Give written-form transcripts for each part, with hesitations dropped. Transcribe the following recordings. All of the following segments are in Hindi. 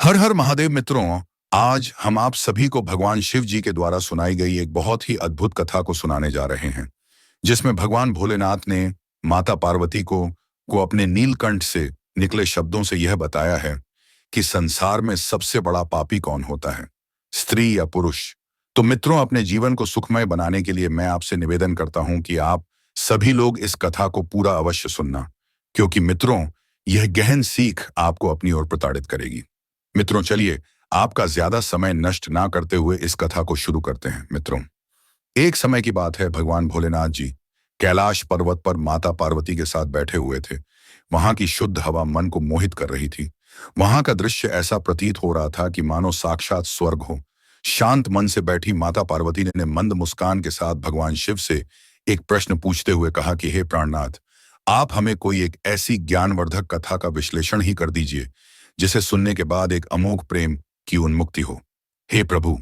हर हर महादेव मित्रों। आज हम आप सभी को भगवान शिव जी के द्वारा सुनाई गई एक बहुत ही अद्भुत कथा को सुनाने जा रहे हैं, जिसमें भगवान भोलेनाथ ने माता पार्वती को अपने नीलकंठ से निकले शब्दों से यह बताया है कि संसार में सबसे बड़ा पापी कौन होता है, स्त्री या पुरुष। तो मित्रों, अपने जीवन को सुखमय बनाने के लिए मैं आपसे निवेदन करता हूं कि आप सभी लोग इस कथा को पूरा अवश्य सुनना, क्योंकि मित्रों, यह गहन सीख आपको अपनी ओर प्रताड़ित करेगी। मित्रों, चलिए आपका ज्यादा समय नष्ट ना करते हुए इस कथा को शुरू करते हैं। मित्रों, एक समय की बात है, भगवान भोलेनाथ जी कैलाश पर्वत पर माता पार्वती के साथ बैठे हुए थे। वहां की शुद्ध हवा मन को मोहित कर रही थी। वहां का दृश्य ऐसा प्रतीत हो रहा था कि मानो साक्षात स्वर्ग हो। शांत मन से बैठी माता पार्वती ने मंद मुस्कान के साथ भगवान शिव से एक प्रश्न पूछते हुए कहा कि हे प्राणनाथ, आप हमें कोई एक ऐसी ज्ञानवर्धक कथा का विश्लेषण ही कर दीजिए जिसे सुनने के बाद एक अमोघ प्रेम की उन्मुक्ति हो। हे प्रभु,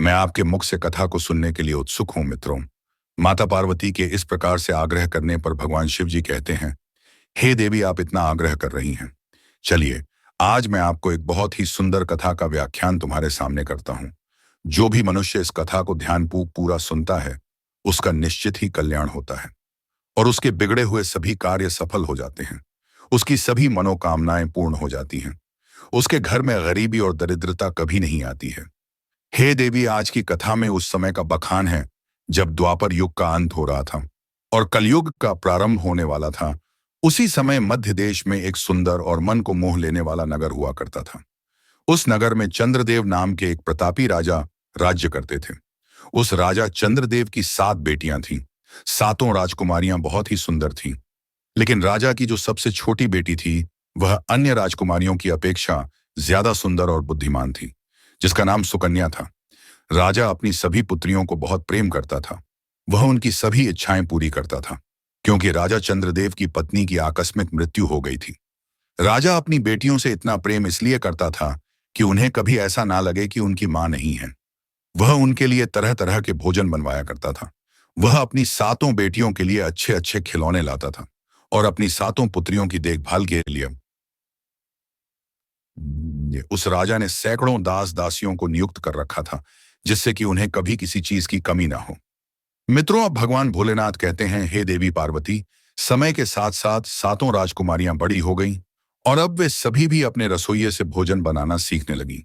मैं आपके मुख से कथा को सुनने के लिए उत्सुक हूं। मित्रों, माता पार्वती के इस प्रकार से आग्रह करने पर भगवान शिव जी कहते हैं, हे देवी, आप इतना आग्रह कर रही हैं, चलिए आज मैं आपको एक बहुत ही सुंदर कथा का व्याख्यान तुम्हारे सामने करता हूं। जो भी मनुष्य इस कथा को ध्यानपूर्वक पूरा सुनता है, उसका निश्चित ही कल्याण होता है और उसके बिगड़े हुए सभी कार्य सफल हो जाते हैं। उसकी सभी मनोकामनाएं पूर्ण हो जाती हैं। उसके घर में गरीबी और दरिद्रता कभी नहीं आती है। हे देवी, आज की कथा में उस समय का बखान है जब द्वापर युग का अंत हो रहा था और कलयुग का प्रारंभ होने वाला था। उसी समय मध्य देश में एक सुंदर और मन को मोह लेने वाला नगर हुआ करता था। उस नगर में चंद्रदेव नाम के एक प्रतापी राजा राज्य करते थे। उस राजा चंद्रदेव की 7 बेटियां थीं। सातों राजकुमारियां बहुत ही सुंदर थीं, लेकिन राजा की जो सबसे छोटी बेटी थी, वह अन्य राजकुमारियों की अपेक्षा ज्यादा सुंदर और बुद्धिमान थी, जिसका नाम सुकन्या था। राजा अपनी सभी पुत्रियों को बहुत प्रेम करता था। वह उनकी सभी इच्छाएं पूरी करता था, क्योंकि राजा चंद्रदेव की पत्नी की आकस्मिक मृत्यु हो गई थी। राजा अपनी बेटियों से इतना प्रेम इसलिए करता था कि उन्हें कभी ऐसा ना लगे कि उनकी मां नहीं है। वह उनके लिए तरह तरह के भोजन बनवाया करता था। वह अपनी सातों बेटियों के लिए अच्छे अच्छे खिलौने लाता था और अपनी सातों पुत्रियों की देखभाल के लिए उस राजा ने सैकड़ों दास दासियों को नियुक्त कर रखा था, जिससे कि उन्हें कभी किसी चीज की कमी ना हो। मित्रों, अब भगवान भोलेनाथ कहते हैं, हे देवी पार्वती, समय के साथ साथ सातों राजकुमारियां बड़ी हो गईं और अब वे सभी भी अपने रसोइये से भोजन बनाना सीखने लगी,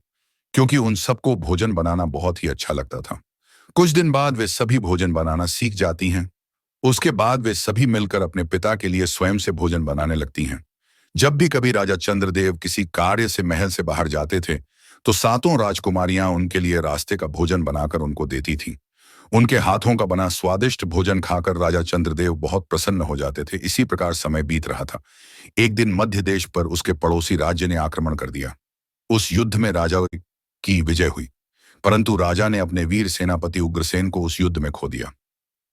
क्योंकि उन सबको भोजन बनाना बहुत ही अच्छा लगता था। कुछ दिन बाद वे सभी भोजन बनाना सीख जाती हैं। उसके बाद वे सभी मिलकर अपने पिता के लिए स्वयं से भोजन बनाने लगती हैं। जब भी कभी राजा चंद्रदेव किसी कार्य से महल से बाहर जाते थे, तो सातों राजकुमारियां उनके लिए रास्ते का भोजन बनाकर उनको देती थीं। उनके हाथों का बना स्वादिष्ट भोजन खाकर राजा चंद्रदेव बहुत प्रसन्न हो जाते थे। इसी प्रकार समय बीत रहा था। एक दिन मध्य देश पर उसके पड़ोसी राज्य ने आक्रमण कर दिया। उस युद्ध में राजा की विजय हुई, परंतु राजा ने अपने वीर सेनापति उग्रसेन को उस युद्ध में खो दिया।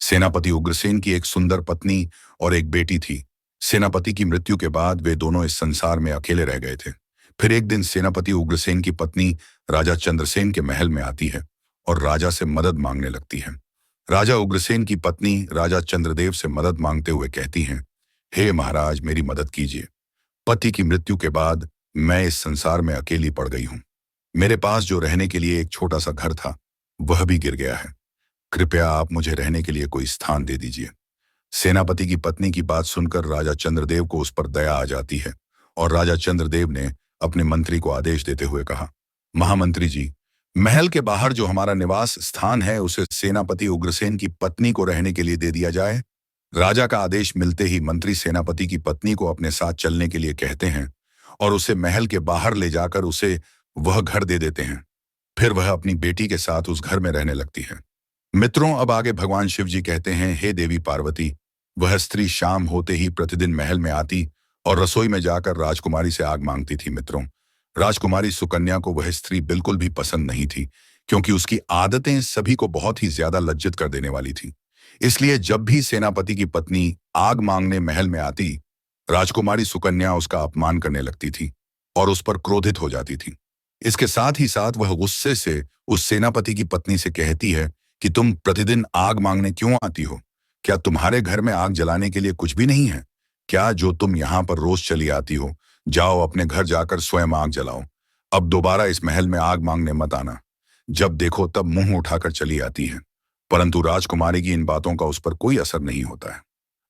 सेनापति उग्रसेन की एक सुंदर पत्नी और एक बेटी थी। सेनापति की मृत्यु के बाद वे दोनों इस संसार में अकेले रह गए थे। फिर एक दिन सेनापति उग्रसेन की पत्नी राजा चंद्रसेन के महल में आती है और राजा से मदद मांगने लगती है। राजा उग्रसेन की पत्नी राजा चंद्रदेव से मदद मांगते हुए कहती हैं, हे महाराज, मेरी मदद कीजिए। पति की मृत्यु के बाद मैं इस संसार में अकेली पड़ गई हूं। मेरे पास जो रहने के लिए एक छोटा सा घर था, वह भी गिर गया है। कृपया आप मुझे रहने के लिए कोई स्थान दे दीजिए। सेनापति की पत्नी की बात सुनकर राजा चंद्रदेव को उस पर दया आ जाती है और राजा चंद्रदेव ने अपने मंत्री को आदेश देते हुए कहा, महामंत्री जी, महल के बाहर जो हमारा निवास स्थान है, उसे सेनापति उग्रसेन की पत्नी को रहने के लिए दे दिया जाए। राजा का आदेश मिलते ही मंत्री सेनापति की पत्नी को अपने साथ चलने के लिए कहते हैं और उसे महल के बाहर ले जाकर उसे वह घर दे देते हैं। फिर वह अपनी बेटी के साथ उस घर में रहने लगती है। मित्रों, अब आगे भगवान शिव जी कहते हैं, हे देवी पार्वती, वह स्त्री शाम होते ही प्रतिदिन महल में आती और रसोई में जाकर राजकुमारी से आग मांगती थी। मित्रों, राजकुमारी सुकन्या को वह स्त्री बिल्कुल भी पसंद नहीं थी, क्योंकि उसकी आदतें सभी को बहुत ही ज्यादा लज्जित कर देने वाली थी। इसलिए जब भी सेनापति की पत्नी आग मांगने महल में आती, राजकुमारी सुकन्या उसका अपमान करने लगती थी और उस पर क्रोधित हो जाती थी। इसके साथ ही साथ वह गुस्से से उस सेनापति की पत्नी से कहती है कि तुम प्रतिदिन आग मांगने क्यों आती हो? क्या तुम्हारे घर में आग जलाने के लिए कुछ भी नहीं है क्या, जो तुम यहाँ पर रोज चली आती हो? जाओ अपने घर जाकर स्वयं आग जलाओ। अब दोबारा इस महल में आग मांगने मत आना। जब देखो तब मुंह उठाकर चली आती है। परंतु राजकुमारी की इन बातों का उस पर कोई असर नहीं होता है।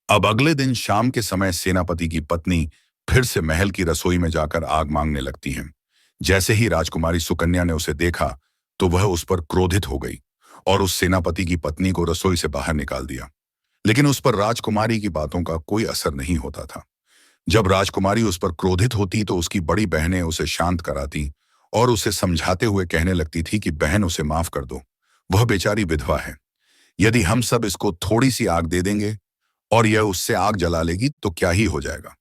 अब अगले दिन शाम के समय सेनापति की पत्नी फिर से महल की रसोई में जाकर आग मांगने लगती है। जैसे ही राजकुमारी सुकन्या ने उसे देखा तो वह उस पर क्रोधित हो गई और उस सेनापति की पत्नी को रसोई से बाहर निकाल दिया। लेकिन उस पर राजकुमारी की बातों का कोई असर नहीं होता था। जब राजकुमारी उस पर क्रोधित होती तो उसकी बड़ी बहनें उसे शांत कराती और उसे समझाते हुए कहने लगती थी कि बहन उसे माफ कर दो, वह बेचारी विधवा है। यदि हम सब इसको थोड़ी सी आग दे देंगे और यह उससे आग जला लेगी तो क्या ही हो जाएगा।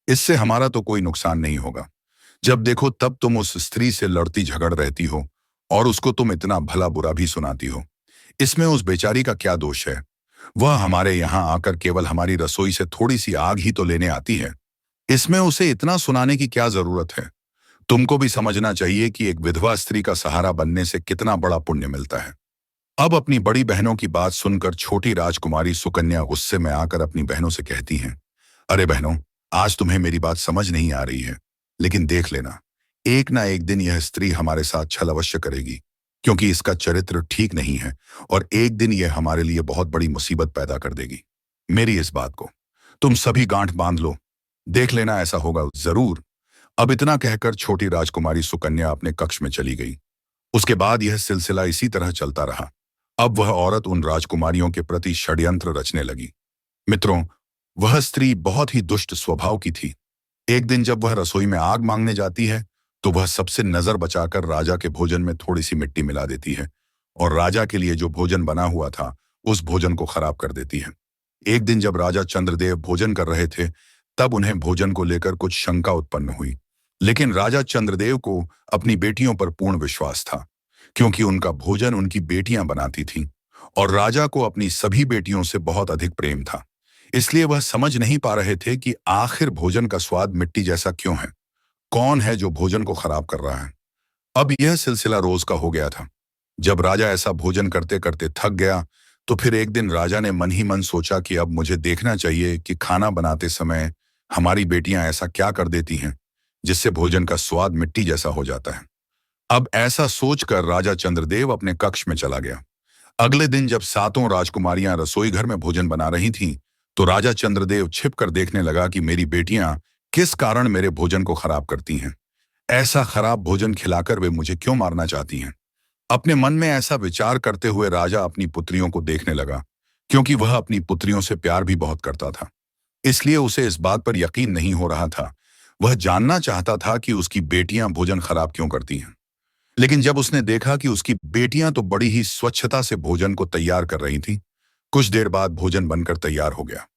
इससे हमारा तो कोई नुकसान नहीं होगा। जब देखो तब तुम उस स्त्री से लड़ती झगड़ रहती हो और उसको तुम इतना भला बुरा भी सुनाती हो। इसमें उस बेचारी का क्या दोष है? वह हमारे यहाँ आकर केवल हमारी रसोई से थोड़ी सी आग ही तो लेने आती है। इसमें उसे इतना सुनाने की क्या जरूरत है? तुमको भी समझना चाहिए कि एक विधवा स्त्री का सहारा बनने से कितना बड़ा पुण्य मिलता है। अब अपनी बड़ी बहनों की बात सुनकर छोटी राजकुमारी सुकन्या गुस्से में आकर अपनी बहनों से कहती हैं, अरे बहनों, आज तुम्हें मेरी बात समझ नहीं आ रही है, लेकिन देख लेना, एक ना एक दिन यह स्त्री हमारे साथ छल अवश्य करेगी, क्योंकि इसका चरित्र ठीक नहीं है और एक दिन यह हमारे लिए बहुत बड़ी मुसीबत पैदा कर देगी। मेरी इस बात को तुम सभी गांठ बांध लो, देख लेना ऐसा होगा जरूर। अब इतना कहकर छोटी राजकुमारी सुकन्या अपने कक्ष में चली गई। उसके बाद यह सिलसिला इसी तरह चलता रहा। अब वह औरत उन राजकुमारियों के प्रति षड्यंत्र रचने लगी। मित्रों, वह स्त्री बहुत ही दुष्ट स्वभाव की थी। एक दिन जब वह रसोई में आग मांगने जाती है तो वह सबसे नजर बचाकर राजा के भोजन में थोड़ी सी मिट्टी मिला देती है और राजा के लिए जो भोजन बना हुआ था उस भोजन को खराब कर देती है। एक दिन जब राजा चंद्रदेव भोजन कर रहे थे तब उन्हें भोजन को लेकर कुछ शंका उत्पन्न हुई। लेकिन राजा चंद्रदेव को अपनी बेटियों पर पूर्ण विश्वास था, क्योंकि उनका भोजन उनकी बेटियां बनाती थीं और राजा को अपनी सभी बेटियों से बहुत अधिक प्रेम था। इसलिए वह समझ नहीं पा रहे थे कि आखिर भोजन का स्वाद मिट्टी जैसा क्यों है। कौन है जो भोजन को खराब कर रहा है? अब यह सिलसिला रोज का हो गया था। जब राजा ऐसा भोजन करते करते थक गया तो फिर एक दिन राजा ने मन ही मन सोचा कि अब मुझे देखना चाहिए कि खाना बनाते समय हमारी बेटियां ऐसा क्या कर देती हैं जिससे भोजन का स्वाद मिट्टी जैसा हो जाता है। अब ऐसा सोचकर राजा चंद्रदेव अपने कक्ष में चला गया। अगले दिन जब सातों राजकुमारियां रसोई घर में भोजन बना रही थीं, तो राजा चंद्रदेव छिपकर देखने लगा कि मेरी बेटियां किस कारण मेरे भोजन को खराब करती हैं। ऐसा खराब भोजन खिलाकर वे मुझे क्यों मारना चाहती हैं? अपने मन में ऐसा विचार करते हुए राजा अपनी पुत्रियों को देखने लगा, क्योंकि वह अपनी पुत्रियों से प्यार भी बहुत करता था। इसलिए उसे इस बात पर यकीन नहीं हो रहा था। वह जानना चाहता था कि उसकी बेटियां भोजन खराब क्यों करती हैं। लेकिन जब उसने देखा कि उसकी बेटियां तो बड़ी ही स्वच्छता से भोजन को तैयार कर रही थीं, कुछ देर बाद भोजन बनकर तैयार हो गया।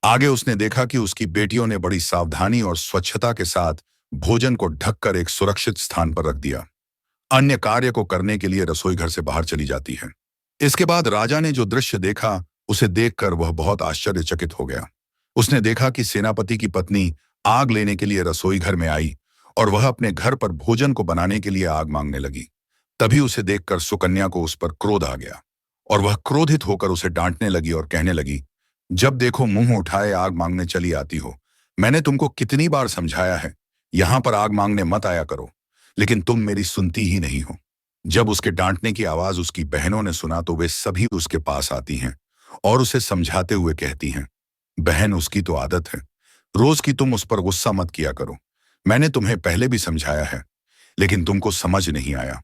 आगे उसने देखा कि उसकी बेटियों ने बड़ी सावधानी और स्वच्छता के साथ भोजन को ढककर एक सुरक्षित स्थान पर रख दिया। अन्य कार्य को करने के लिए रसोई घर से बाहर चली जाती है। इसके बाद राजा ने जो दृश्य देखा उसे देखकर वह बहुत आश्चर्यचकित हो गया। उसने देखा कि सेनापति की पत्नी आग लेने के लिए रसोई घर में आई और वह अपने घर पर भोजन को बनाने के लिए आग मांगने लगी। तभी उसे देखकर सुकन्या को उस पर क्रोध आ गया और वह क्रोधित होकर उसे डांटने लगी और कहने लगी, जब देखो मुंह उठाए आग मांगने चली आती हो। मैंने तुमको कितनी बार समझाया है, यहां पर आग मांगने मत आया करो, लेकिन तुम मेरी सुनती ही नहीं हो। जब उसके डांटने की आवाज उसकी बहनों ने सुना तो वे सभी उसके पास आती हैं और उसे समझाते हुए कहती हैं, बहन उसकी तो आदत है, रोज की तुम उस पर गुस्सा मत किया करो। मैंने तुम्हें पहले भी समझाया है, लेकिन तुमको समझ नहीं आया।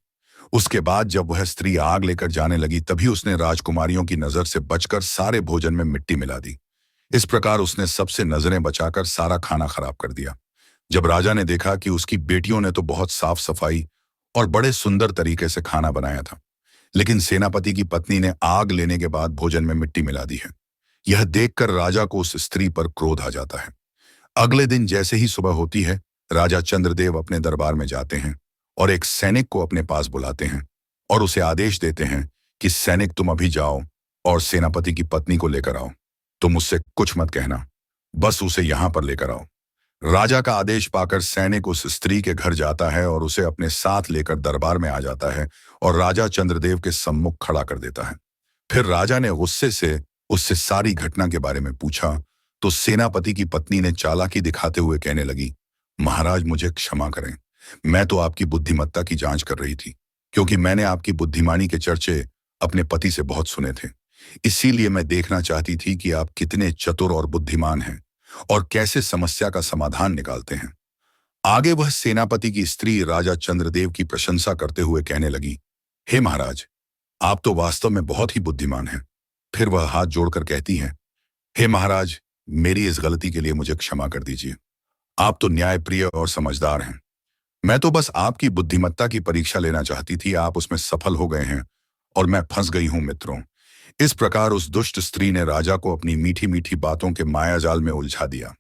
उसके बाद जब वह स्त्री आग लेकर जाने लगी तभी उसने राजकुमारियों की नजर से बचकर सारे भोजन में मिट्टी मिला दी। इस प्रकार उसने सबसे नजरें बचाकर सारा खाना खराब कर दिया। जब राजा ने देखा कि उसकी बेटियों ने तो बहुत साफ सफाई और बड़े सुंदर तरीके से खाना बनाया था, लेकिन सेनापति की पत्नी ने आग लेने के बाद भोजन में मिट्टी मिला दी है, यह देखकर राजा को उस स्त्री पर क्रोध आ जाता है। अगले दिन जैसे ही सुबह होती है, राजा चंद्रदेव अपने दरबार में जाते हैं और एक सैनिक को अपने पास बुलाते हैं और उसे आदेश देते हैं कि सैनिक तुम अभी जाओ और सेनापति की पत्नी को लेकर आओ। तुम उससे कुछ मत कहना, बस उसे यहां पर लेकर आओ। राजा का आदेश पाकर सैनिक उस स्त्री के घर जाता है और उसे अपने साथ लेकर दरबार में आ जाता है और राजा चंद्रदेव के सम्मुख खड़ा कर देता है। फिर राजा ने गुस्से से उससे सारी घटना के बारे में पूछा तो सेनापति की पत्नी ने चालाकी दिखाते हुए कहने लगी, महाराज मुझे क्षमा करें, मैं तो आपकी बुद्धिमत्ता की जांच कर रही थी, क्योंकि मैंने आपकी बुद्धिमानी के चर्चे अपने पति से बहुत सुने थे। इसीलिए मैं देखना चाहती थी कि आप कितने चतुर और बुद्धिमान हैं और कैसे समस्या का समाधान निकालते हैं। आगे वह सेनापति की स्त्री राजा चंद्रदेव की प्रशंसा करते हुए कहने लगी, हे महाराज, आप तो वास्तव में बहुत ही बुद्धिमान हैं। फिर वह हाथ जोड़कर कहती हैं, हे महाराज, मेरी इस गलती के लिए मुझे क्षमा कर दीजिए। आप तो न्यायप्रिय और समझदार हैं। मैं तो बस आपकी बुद्धिमत्ता की परीक्षा लेना चाहती थी, आप उसमें सफल हो गए हैं और मैं फंस गई हूं मित्रों। इस प्रकार उस दुष्ट स्त्री ने राजा को अपनी मीठी मीठी बातों के मायाजाल में उलझा दिया।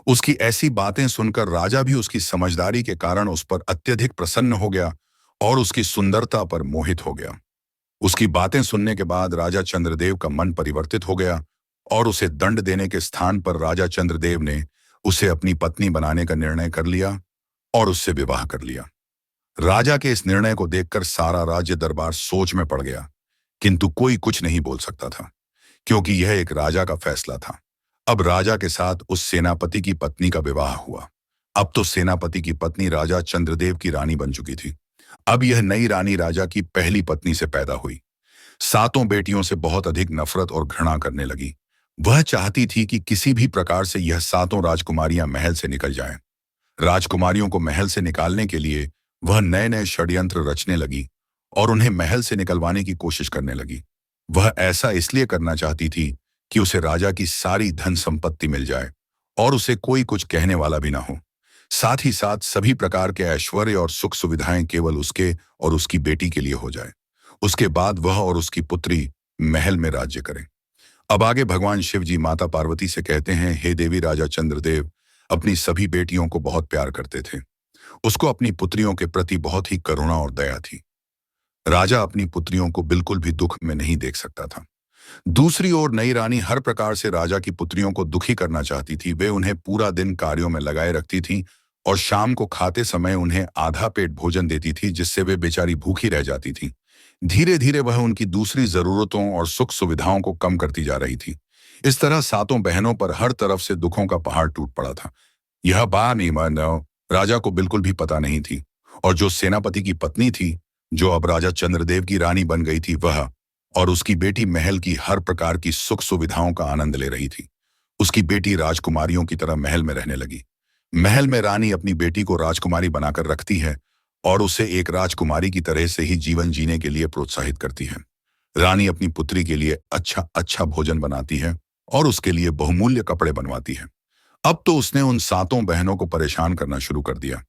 उसकी ऐसी बातें सुनकर राजा भी उसकी समझदारी के कारण उस पर अत्यधिक प्रसन्न हो गया और उसकी सुंदरता पर मोहित हो गया। उसकी बातें सुनने के बाद राजा चंद्रदेव का मन परिवर्तित हो गया और उसे दंड देने के स्थान पर राजा चंद्रदेव ने उसे अपनी पत्नी बनाने का निर्णय कर लिया और उससे विवाह कर लिया। राजा के इस निर्णय को देखकर सारा राज्य दरबार सोच में पड़ गया, किंतु कोई कुछ नहीं बोल सकता था, क्योंकि यह एक राजा का फैसला था। अब राजा के साथ उस सेनापति की पत्नी का विवाह हुआ। अब तो सेनापति की पत्नी राजा चंद्रदेव की रानी बन चुकी थी। अब यह नई रानी राजा की पहली पत्नी से पैदा हुई। सातों बेटियों से बहुत अधिक नफरत और घृणा करने लगी। वह चाहती थी कि किसी भी प्रकार से यह सातों राजकुमारियां महल से निकल जाएं। राजकुमारियों को महल से निकालने के लिए वह नए नए षड्यंत्र रचने लगी और उन्हें महल से निकलवाने की कोशिश करने लगी। वह ऐसा इसलिए करना चाहती थी कि उसे राजा की सारी धन संपत्ति मिल जाए और उसे कोई कुछ कहने वाला भी ना हो। साथ ही साथ सभी प्रकार के ऐश्वर्य और सुख सुविधाएं केवल उसके और उसकी बेटी के लिए हो जाए। उसके बाद वह और उसकी पुत्री महल में राज्य करें। अब आगे भगवान शिव जी माता पार्वती से कहते हैं, हे देवी, राजा चंद्रदेव अपनी सभी बेटियों को बहुत प्यार करते थे। उसको अपनी पुत्रियों के प्रति बहुत ही करुणा और दया थी। राजा अपनी पुत्रियों को बिल्कुल भी दुख में नहीं देख सकता था। दूसरी ओर नई रानी हर प्रकार से राजा की पुत्रियों को दुखी करना चाहती थी। वे उन्हें पूरा दिन कार्यों में लगाए रखती थी और शाम को खाते समय उन्हें आधा पेट भोजन देती थी, जिससे वे बेचारी भूखी रह जाती थी। धीरे धीरे वह उनकी दूसरी जरूरतों और सुख सुविधाओं को कम करती जा रही थी। इस तरह सातों बहनों पर हर तरफ से दुखों का पहाड़ टूट पड़ा था। यह बात राजा को बिल्कुल भी पता नहीं थी, और जो सेनापति की पत्नी थी, जो अब राजा चंद्रदेव की रानी बन गई थी, वह और उसकी बेटी महल की हर प्रकार की सुख सुविधाओं का आनंद ले रही थी। उसकी बेटी राजकुमारियों की तरह महल में रहने लगी। महल में रानी अपनी बेटी को राजकुमारी बनाकर रखती है और उसे एक राजकुमारी की तरह से ही जीवन जीने के लिए प्रोत्साहित करती है। रानी अपनी पुत्री के लिए अच्छा अच्छा भोजन बनाती है और उसके लिए बहुमूल्य कपड़े बनवाती है। अब तो उसने उन सातों बहनों को परेशान करना शुरू कर दिया।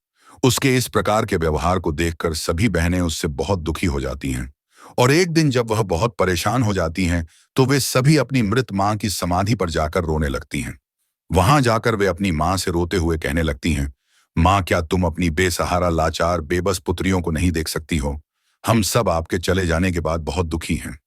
उसके इस प्रकार के व्यवहार को देखकर सभी बहनें उससे बहुत दुखी हो जाती हैं, और एक दिन जब वह बहुत परेशान हो जाती हैं, तो वे सभी अपनी मृत मां की समाधि पर जाकर रोने लगती हैं। वहां जाकर वे अपनी मां से रोते हुए कहने लगती हैं, मां, क्या तुम अपनी बेसहारा, लाचार, बेबस पुत्रियों को नहीं देख सकती हो? हम सब आपके चले जाने के बाद बहुत दुखी हैं।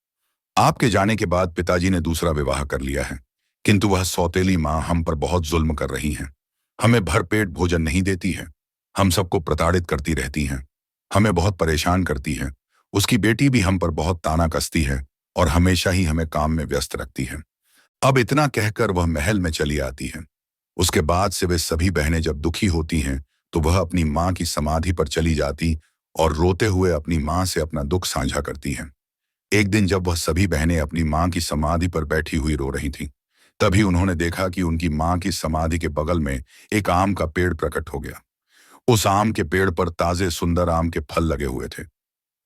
आपके जाने के बाद पिताजी ने दूसरा विवाह कर लिया है, किंतु वह सौतेली मां हम पर बहुत जुल्म कर रही हैं। हमें भरपेट भोजन नहीं देती है, हम सबको प्रताड़ित करती रहती हैं, हमें बहुत परेशान करती है। उसकी बेटी भी हम पर बहुत ताना कसती है और हमेशा ही हमें काम में व्यस्त रखती है। अब इतना कहकर वह महल में चली आती है। उसके बाद से वे सभी बहनें जब दुखी होती हैं, तो वह अपनी मां की समाधि पर चली जाती और रोते हुए अपनी मां से अपना दुख साझा करती हैं। एक दिन जब वह सभी बहनें अपनी मां की समाधि पर बैठी हुई रो रही थीं, तभी उन्होंने देखा कि उनकी मां की समाधि के बगल में एक आम का पेड़ प्रकट हो गया। उस आम के पेड़ पर ताजे सुंदर आम के फल लगे हुए थे।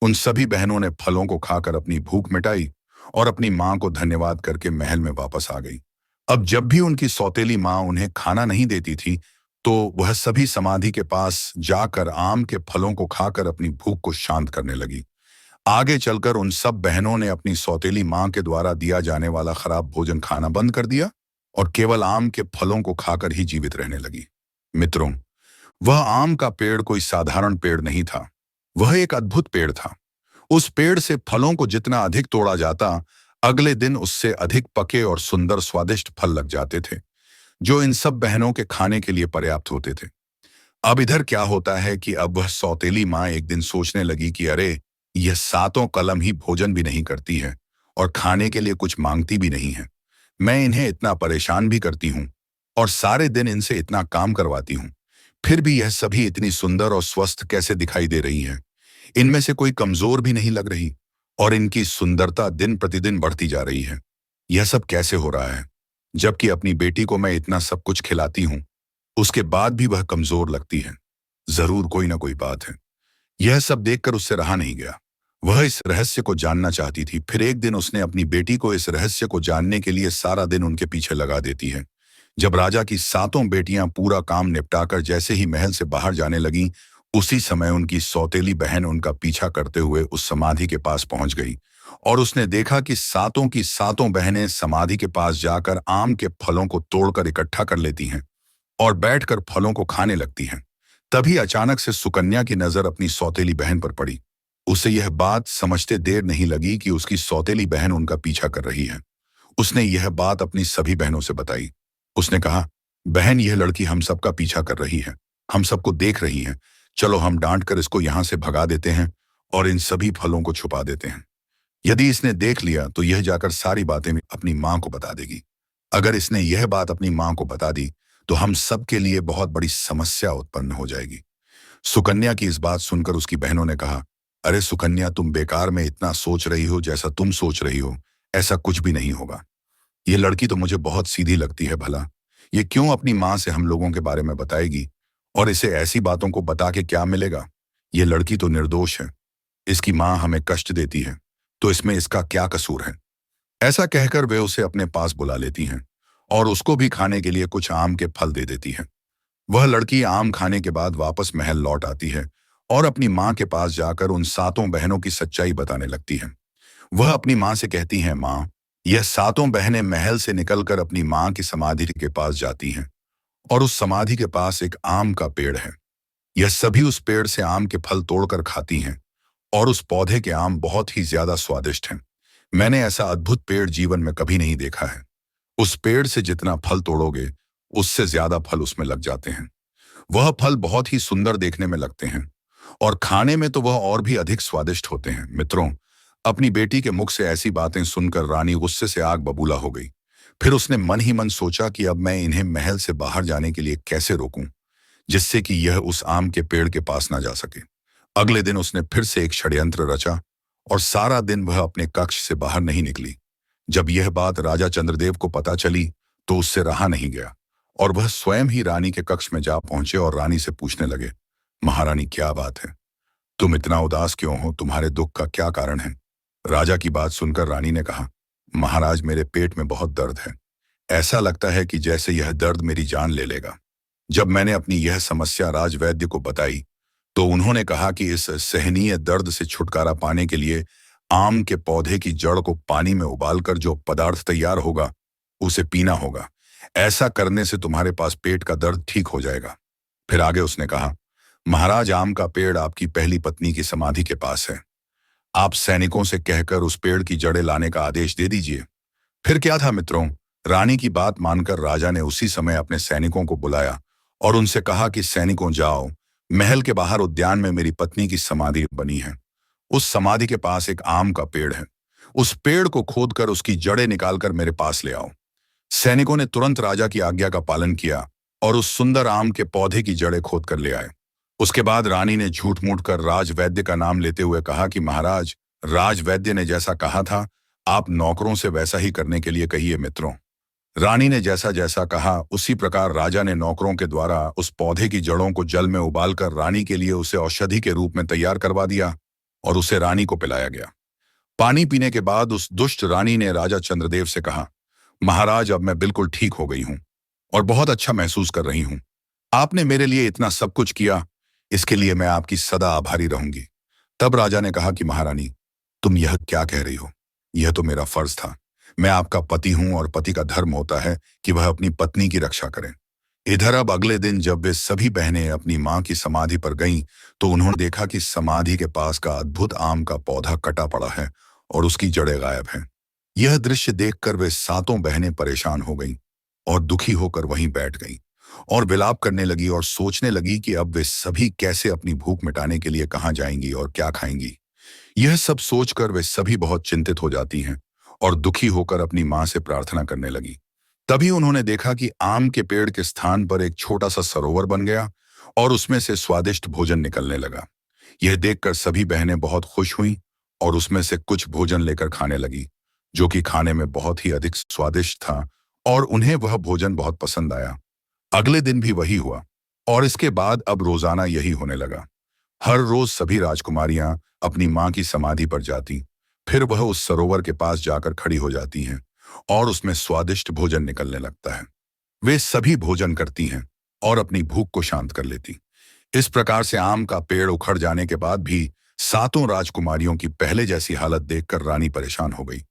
उन सभी बहनों ने फलों को खाकर अपनी भूख मिटाई और अपनी मां को धन्यवाद करके महल में वापस आ गई। अब जब भी उनकी सौतेली मां उन्हें खाना नहीं देती थी, तो वह सभी समाधि के पास जाकर आम के फलों को खाकर अपनी भूख को शांत करने लगी। आगे चलकर उन सब बहनों ने अपनी सौतेली मां के द्वारा दिया जाने वाला खराब भोजन खाना बंद कर दिया और केवल आम के फलों को खाकर ही जीवित रहने लगी। मित्रों, वह आम का पेड़ कोई साधारण पेड़ नहीं था, वह एक अद्भुत पेड़ था। उस पेड़ से फलों को जितना अधिक तोड़ा जाता, अगले दिन उससे अधिक पके और सुंदर स्वादिष्ट फल लग जाते थे, जो इन सब बहनों के खाने के लिए पर्याप्त होते थे। अब इधर क्या होता है कि अब वह सौतेली मां एक दिन सोचने लगी कि अरे, यह सातों कलम ही भोजन भी नहीं करती है और खाने के लिए कुछ मांगती भी नहीं है। मैं इन्हें इतना परेशान भी करती हूँ और सारे दिन इनसे इतना काम करवाती हूँ, फिर भी यह सभी इतनी सुंदर और स्वस्थ कैसे दिखाई दे रही हैं? इनमें से कोई कमजोर भी नहीं लग रही और इनकी सुंदरता दिन प्रतिदिन बढ़ती जा रही है। यह सब कैसे हो रहा है? जबकि अपनी बेटी को मैं इतना सब कुछ खिलाती हूँ, उसके बाद भी वह कमजोर लगती है। जरूर कोई ना कोई बात है। यह सब देखकर उससे रहा नहीं गया। वह इस रहस्य को जानना चाहती थी। फिर एक दिन उसने अपनी बेटी को इस रहस्य को जानने के लिए सारा दिन उनके पीछे लगा देती है। जब राजा की सातों बेटियां पूरा काम निपटाकर जैसे ही महल से बाहर जाने लगीं, उसी समय उनकी सौतेली बहन उनका पीछा करते हुए उस समाधि के पास पहुंच गई और उसने देखा कि सातों की सातों बहनें समाधि के पास जाकर आम के फलों को तोड़कर इकट्ठा कर लेती हैं और बैठकर फलों को खाने लगती हैं। तभी अचानक से सुकन्या की नजर अपनी सौतेली बहन पर पड़ी। उसे यह बात समझते देर नहीं लगी कि उसकी सौतेली बहन उनका पीछा कर रही है। उसने यह बात अपनी सभी बहनों से बताई। उसने कहा, बहन, यह लड़की हम सबका पीछा कर रही है, हम सबको देख रही है। चलो हम डांट कर इसको यहां से भगा देते हैं और इन सभी फलों को छुपा देते हैं। यदि इसने देख लिया तो यह जाकर सारी बातें अपनी मां को बता देगी। अगर इसने यह बात अपनी मां को बता दी तो हम सबके लिए बहुत बड़ी समस्या उत्पन्न हो जाएगी। सुकन्या की इस बात सुनकर उसकी बहनों ने कहा, अरे सुकन्या, तुम बेकार में इतना सोच रही हो। जैसा तुम सोच रही हो ऐसा कुछ भी नहीं होगा। ये लड़की तो मुझे बहुत सीधी लगती है। भला ये क्यों अपनी मां से हम लोगों के बारे में बताएगी? और इसे ऐसी बातों को बता के क्या मिलेगा? ये लड़की तो निर्दोष है। इसकी मां हमें कष्ट देती है तो इसमें इसका क्या कसूर है? ऐसा कहकर वे उसे अपने पास बुला लेती हैं और उसको भी खाने के लिए कुछ आम के फल दे देती हैं। वह लड़की आम खाने के बाद वापस महल लौट आती है और अपनी मां के पास जाकर उन सातों बहनों की सच्चाई बताने लगती है। वह अपनी मां से कहती हैं, मां, यह सातों बहनें महल से निकलकर अपनी मां की समाधि के पास जाती हैं और उस समाधि के पास एक आम का पेड़ है। यह सभी उस पेड़ से आम के फल तोड़कर खाती हैं और उस पौधे के आम बहुत ही ज्यादा स्वादिष्ट हैं। मैंने ऐसा अद्भुत पेड़ जीवन में कभी नहीं देखा है। उस पेड़ से जितना फल तोड़ोगे उससे ज्यादा फल उसमें लग जाते हैं। वह फल बहुत ही सुंदर देखने में लगते हैं और खाने में तो वह और भी अधिक स्वादिष्ट होते हैं। मित्रों, अपनी बेटी के मुख से ऐसी बातें सुनकर रानी गुस्से से आग बबूला हो गई। फिर उसने मन ही मन सोचा कि अब मैं इन्हें महल से बाहर जाने के लिए कैसे रोकूं, जिससे कि यह उस आम के पेड़ के पास ना जा सके। अगले दिन उसने फिर से एक षड्यंत्र रचा और सारा दिन वह अपने कक्ष से बाहर नहीं निकली। जब यह बात राजा चंद्रदेव को पता चली तो उससे रहा नहीं गया और वह स्वयं ही रानी के कक्ष में जा पहुंचे और रानी से पूछने लगे, महारानी, क्या बात है? तुम इतना उदास क्यों हो? तुम्हारे दुख का क्या कारण है? राजा की बात सुनकर रानी ने कहा, महाराज, मेरे पेट में बहुत दर्द है। ऐसा लगता है कि जैसे यह दर्द मेरी जान ले लेगा। जब मैंने अपनी यह समस्या राजवैद्य को बताई तो उन्होंने कहा कि इस सहनीय दर्द से छुटकारा पाने के लिए आम के पौधे की जड़ को पानी में उबालकर जो पदार्थ तैयार होगा उसे पीना होगा। ऐसा करने से तुम्हारे पास पेट का दर्द ठीक हो जाएगा। फिर आगे उसने कहा, महाराज, आम का पेड़ आपकी पहली पत्नी की समाधि के पास है। आप सैनिकों से कहकर उस पेड़ की जड़ें लाने का आदेश दे दीजिए। फिर क्या था मित्रों, रानी की बात मानकर राजा ने उसी समय अपने सैनिकों को बुलाया और उनसे कहा कि सैनिकों, जाओ, महल के बाहर उद्यान में मेरी पत्नी की समाधि बनी है। उस समाधि के पास एक आम का पेड़ है। उस पेड़ को खोदकर उसकी जड़ें निकालकर मेरे पास ले आओ। सैनिकों ने तुरंत राजा की आज्ञा का पालन किया और उस सुंदर आम के पौधे की जड़ें खोदकर ले आए। उसके बाद रानी ने झूठ मूठ कर राजवैद्य का नाम लेते हुए कहा कि महाराज, राजवैद्य ने जैसा कहा था आप नौकरों से वैसा ही करने के लिए कहिए। मित्रों, रानी ने जैसा जैसा कहा उसी प्रकार राजा ने नौकरों के द्वारा उस पौधे की जड़ों को जल में उबालकर रानी के लिए उसे औषधि के रूप में तैयार करवा दिया और उसे रानी को पिलाया गया। पानी पीने के बाद उस दुष्ट रानी ने राजा चंद्रदेव से कहा, महाराज, अब मैं बिल्कुल ठीक हो गई हूं और बहुत अच्छा महसूस कर रही हूं। आपने मेरे लिए इतना सब कुछ किया, इसके लिए मैं आपकी सदा आभारी रहूंगी। तब राजा ने कहा कि महारानी, तुम यह क्या कह रही हो? यह तो मेरा फर्ज था। मैं आपका पति हूं और पति का धर्म होता है कि वह अपनी पत्नी की रक्षा करें। इधर अब अगले दिन जब वे सभी बहनें अपनी मां की समाधि पर गईं तो उन्होंने देखा कि समाधि के पास का अद्भुत आम का पौधा कटा पड़ा है और उसकी जड़ें गायब हैं। यह दृश्य देखकर वे सातों बहनें परेशान हो गईं और दुखी होकर वहीं बैठ गईं और विलाप करने लगी और सोचने लगी कि अब वे सभी कैसे अपनी भूख मिटाने के लिए कहाँ जाएंगी और क्या खाएंगी। यह सब सोचकर वे सभी बहुत चिंतित हो जाती हैं और दुखी होकर अपनी मां से प्रार्थना करने लगी। तभी उन्होंने देखा कि आम के पेड़ के स्थान पर एक छोटा सा सरोवर बन गया और उसमें से स्वादिष्ट भोजन निकलने लगा। यह देखकर सभी बहनें बहुत खुश हुईं और उसमें से कुछ भोजन लेकर खाने लगी, जो कि खाने में बहुत ही अधिक स्वादिष्ट था और उन्हें वह भोजन बहुत पसंद आया। अगले दिन भी वही हुआ और इसके बाद अब रोजाना यही होने लगा। हर रोज सभी राजकुमारियां अपनी मां की समाधि पर जाती, फिर वह उस सरोवर के पास जाकर खड़ी हो जाती हैं और उसमें स्वादिष्ट भोजन निकलने लगता है। वे सभी भोजन करती हैं और अपनी भूख को शांत कर लेती। इस प्रकार से आम का पेड़ उखड़ जाने के बाद भी सातों राजकुमारियों की पहले जैसी हालत देखकर रानी परेशान हो गई।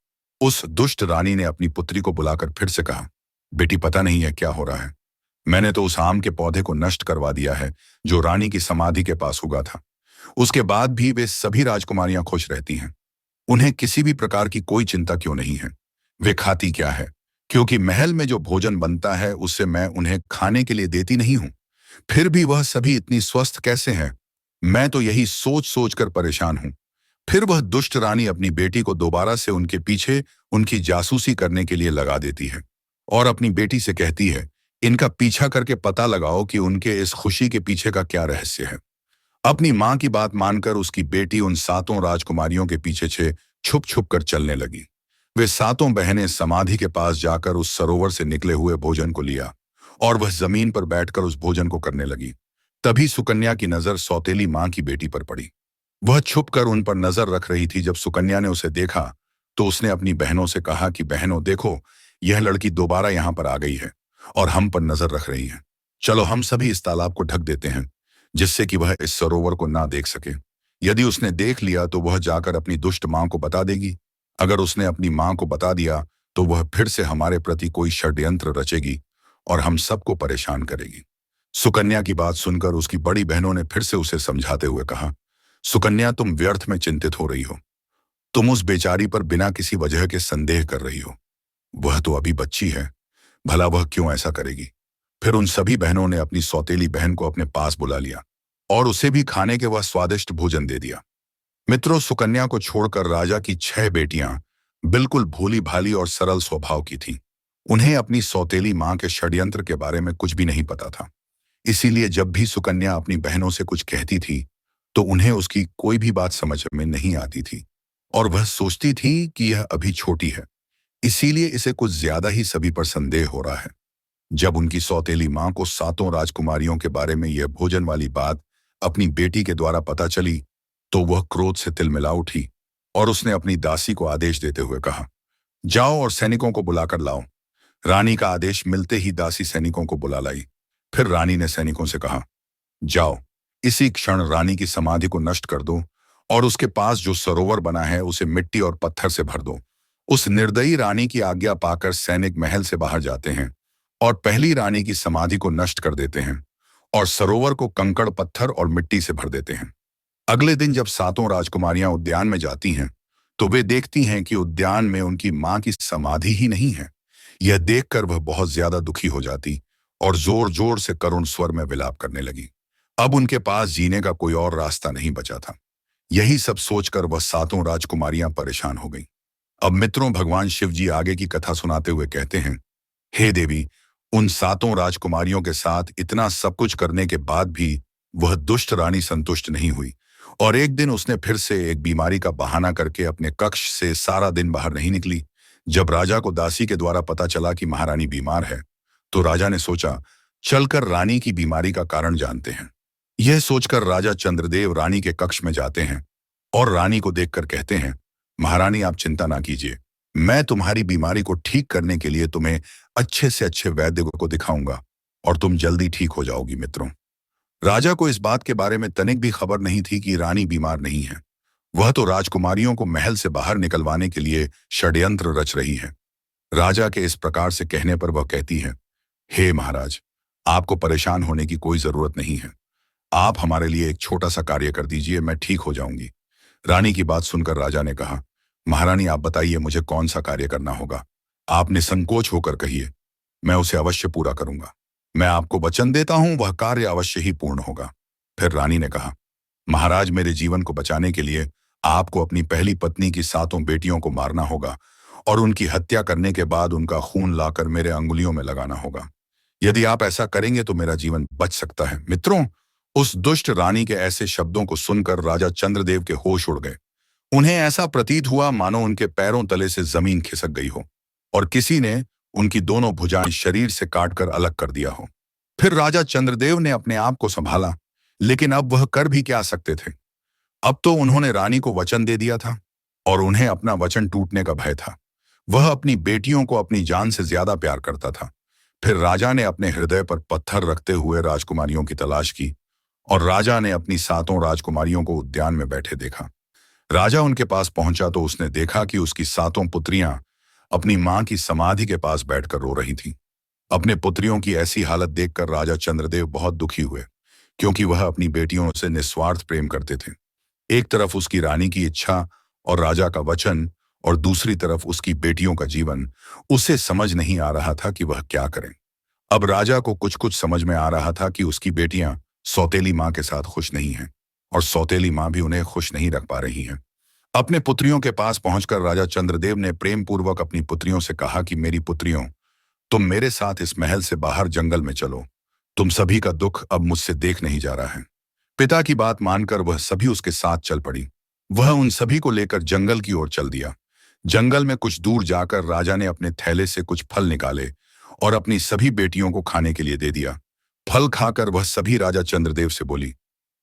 उस दुष्ट रानी ने अपनी पुत्री को बुलाकर फिर से कहा, बेटी पता नहीं है क्या हो रहा है। मैंने तो उस आम के पौधे को नष्ट करवा दिया है जो रानी की समाधि के पास उगा था। उसके बाद भी वे सभी राजकुमारियां खुश रहती हैं। उन्हें किसी भी प्रकार की कोई चिंता क्यों नहीं है। वे खाती क्या है, क्योंकि महल में जो भोजन बनता है उससे मैं उन्हें खाने के लिए देती नहीं हूं। फिर भी वह सभी इतनी स्वस्थ कैसे हैं? मैं तो यही सोच सोच कर परेशान हूं। फिर वह दुष्ट रानी अपनी बेटी को दोबारा से उनके पीछे उनकी जासूसी करने के लिए लगा देती है और अपनी बेटी से कहती है, इनका पीछा करके पता लगाओ कि उनके इस खुशी के पीछे का क्या रहस्य है। अपनी मां की बात मानकर उसकी बेटी उन सातों राजकुमारियों के पीछे छे छुप छुप कर चलने लगी। वे सातों बहनें समाधि के पास जाकर उस सरोवर से निकले हुए भोजन को लिया और वह जमीन पर बैठकर उस भोजन को करने लगी। तभी सुकन्या की नजर सौतेली मां की बेटी पर पड़ी। वह छुप कर उन पर नजर रख रही थी। जब सुकन्या ने उसे देखा तो उसने अपनी बहनों से कहा कि बहनों देखो, यह लड़की दोबारा यहाँ पर आ गई है और हम पर नजर रख रही है। चलो हम सभी इस तालाब को ढक देते हैं, जिससे कि वह इस सरोवर को ना देख सके। यदि उसने देख लिया तो वह जाकर अपनी दुष्ट मां को बता देगी। अगर उसने अपनी मां को बता दिया तो वह फिर से हमारे प्रति कोई षड्यंत्र रचेगी और हम सबको परेशान करेगी। सुकन्या की बात सुनकर उसकी बड़ी बहनों ने फिर से उसे समझाते हुए कहा, सुकन्या तुम व्यर्थ में चिंतित हो रही हो। तुम उस बेचारी पर बिना किसी वजह के संदेह कर रही हो। वह तो अभी बच्ची है, भला वह क्यों ऐसा करेगी। फिर उन सभी बहनों ने अपनी सौतेली बहन को अपने पास बुला लिया और उसे भी खाने के वह स्वादिष्ट भोजन दे दिया। मित्रों, सुकन्या को छोड़कर राजा की 6 बेटियां बिल्कुल भोली भाली और सरल स्वभाव की थीं। उन्हें अपनी सौतेली मां के षड्यंत्र के बारे में कुछ भी नहीं पता था। इसीलिए जब भी सुकन्या अपनी बहनों से कुछ कहती थी तो उन्हें उसकी कोई भी बात समझ में नहीं आती थी और वह सोचती थी कि यह अभी छोटी है, इसीलिए इसे कुछ ज्यादा ही सभी पर संदेह हो रहा है। जब उनकी सौतेली मां को सातों राजकुमारियों के बारे में यह भोजन वाली बात अपनी बेटी के द्वारा पता चली तो वह क्रोध से तिलमिला उठी और उसने अपनी दासी को आदेश देते हुए कहा, जाओ और सैनिकों को बुलाकर लाओ। रानी का आदेश मिलते ही दासी सैनिकों को बुला लाई। फिर रानी ने सैनिकों से कहा, जाओ इसी क्षण रानी की समाधि को नष्ट कर दो और उसके पास जो सरोवर बना है उसे मिट्टी और पत्थर से भर दो। उस निर्दयी रानी की आज्ञा पाकर सैनिक महल से बाहर जाते हैं और पहली रानी की समाधि को नष्ट कर देते हैं और सरोवर को कंकड़ पत्थर और मिट्टी से भर देते हैं। अगले दिन जब सातों राजकुमारियां उद्यान में जाती हैं तो वे देखती हैं कि उद्यान में उनकी मां की समाधि ही नहीं है। यह देखकर वह बहुत ज्यादा दुखी हो जाती और जोर जोर से करुण स्वर में विलाप करने लगी। अब उनके पास जीने का कोई और रास्ता नहीं बचा था। यही सब सोचकर वह सातों राजकुमारियां परेशान हो गईं। अब मित्रों, भगवान शिव जी आगे की कथा सुनाते हुए कहते हैं, हे देवी, उन सातों राजकुमारियों के साथ इतना सब कुछ करने के बाद भी वह दुष्ट रानी संतुष्ट नहीं हुई और एक दिन उसने फिर से एक बीमारी का बहाना करके अपने कक्ष से सारा दिन बाहर नहीं निकली। जब राजा को दासी के द्वारा पता चला कि महारानी बीमार है तो राजा ने सोचा, चलकर रानी की बीमारी का कारण जानते हैं। यह सोचकर राजा चंद्रदेव रानी के कक्ष में जाते हैं और रानी को देखकर कहते हैं, महारानी आप चिंता ना कीजिए, मैं तुम्हारी बीमारी को ठीक करने के लिए तुम्हें अच्छे से अच्छे वैद्य को दिखाऊंगा और तुम जल्दी ठीक हो जाओगी। मित्रों, राजा को इस बात के बारे में तनिक भी खबर नहीं थी कि रानी बीमार नहीं है। वह तो राजकुमारियों को महल से बाहर निकलवाने के लिए षड्यंत्र रच रही है। राजा के इस प्रकार से कहने पर वह कहती है, हे महाराज, आपको परेशान होने की कोई जरूरत नहीं है। आप हमारे लिए एक छोटा सा कार्य कर दीजिए, मैं ठीक हो जाऊंगी। रानी की बात सुनकर राजा ने कहा, महारानी आप बताइए मुझे कौन सा कार्य करना होगा। आप निसंकोच होकर कहिए, मैं उसे अवश्य पूरा करूंगा। मैं आपको वचन देता हूं वह कार्य अवश्य ही पूर्ण होगा। फिर रानी ने कहा, महाराज मेरे जीवन को बचाने के लिए आपको अपनी पहली पत्नी की सातों बेटियों को मारना होगा और उनकी हत्या करने के बाद उनका खून लाकर मेरे अंगुलियों में लगाना होगा। यदि आप ऐसा करेंगे तो मेरा जीवन बच सकता है। मित्रों, उस दुष्ट रानी के ऐसे शब्दों को सुनकर राजा चंद्रदेव के होश उड़ गए। उन्हें ऐसा प्रतीत हुआ मानो उनके पैरों तले से जमीन खिसक गई हो और किसी ने उनकी दोनों भुजाएं शरीर से काटकर अलग कर दिया हो। फिर राजा चंद्रदेव ने अपने आप को संभाला, लेकिन अब वह कर भी क्या सकते थे। अब तो उन्होंने रानी को वचन दे दिया था और उन्हें अपना वचन टूटने का भय था। वह अपनी बेटियों को अपनी जान से ज्यादा प्यार करता था। फिर राजा ने अपने हृदय पर पत्थर रखते हुए राजकुमारियों की तलाश की और राजा ने अपनी सातों राजकुमारियों को उद्यान में बैठे देखा। राजा उनके पास पहुंचा तो उसने देखा कि उसकी सातों पुत्रियां अपनी मां की समाधि के पास बैठकर रो रही थीं। अपने पुत्रियों की ऐसी हालत देखकर राजा चंद्रदेव बहुत दुखी हुए, क्योंकि वह अपनी बेटियों से निस्वार्थ प्रेम करते थे। एक तरफ उसकी रानी की इच्छा और राजा का वचन, और दूसरी तरफ उसकी बेटियों का जीवन। उसे समझ नहीं आ रहा था कि वह क्या करें। अब राजा को कुछ कुछ समझ में आ रहा था कि उसकी बेटियां सौतेली मां के साथ खुश नहीं हैं और सौतेली मां भी उन्हें खुश नहीं रख पा रही हैं। अपने पुत्रियों के पास पहुंचकर राजा चंद्रदेव ने प्रेम पूर्वक अपनी पुत्रियों से कहा कि मेरी पुत्रियों, तुम मेरे साथ इस महल से बाहर जंगल में चलो। तुम सभी का दुख अब मुझसे देख नहीं जा रहा है। पिता की बात मानकर वह सभी उसके साथ चल पड़ी। वह उन सभी को लेकर जंगल की ओर चल दिया। जंगल में कुछ दूर जाकर राजा ने अपने थैले से कुछ फल निकाले और अपनी सभी बेटियों को खाने के लिए दे दिया। फल खाकर वह सभी राजा चंद्रदेव से बोली,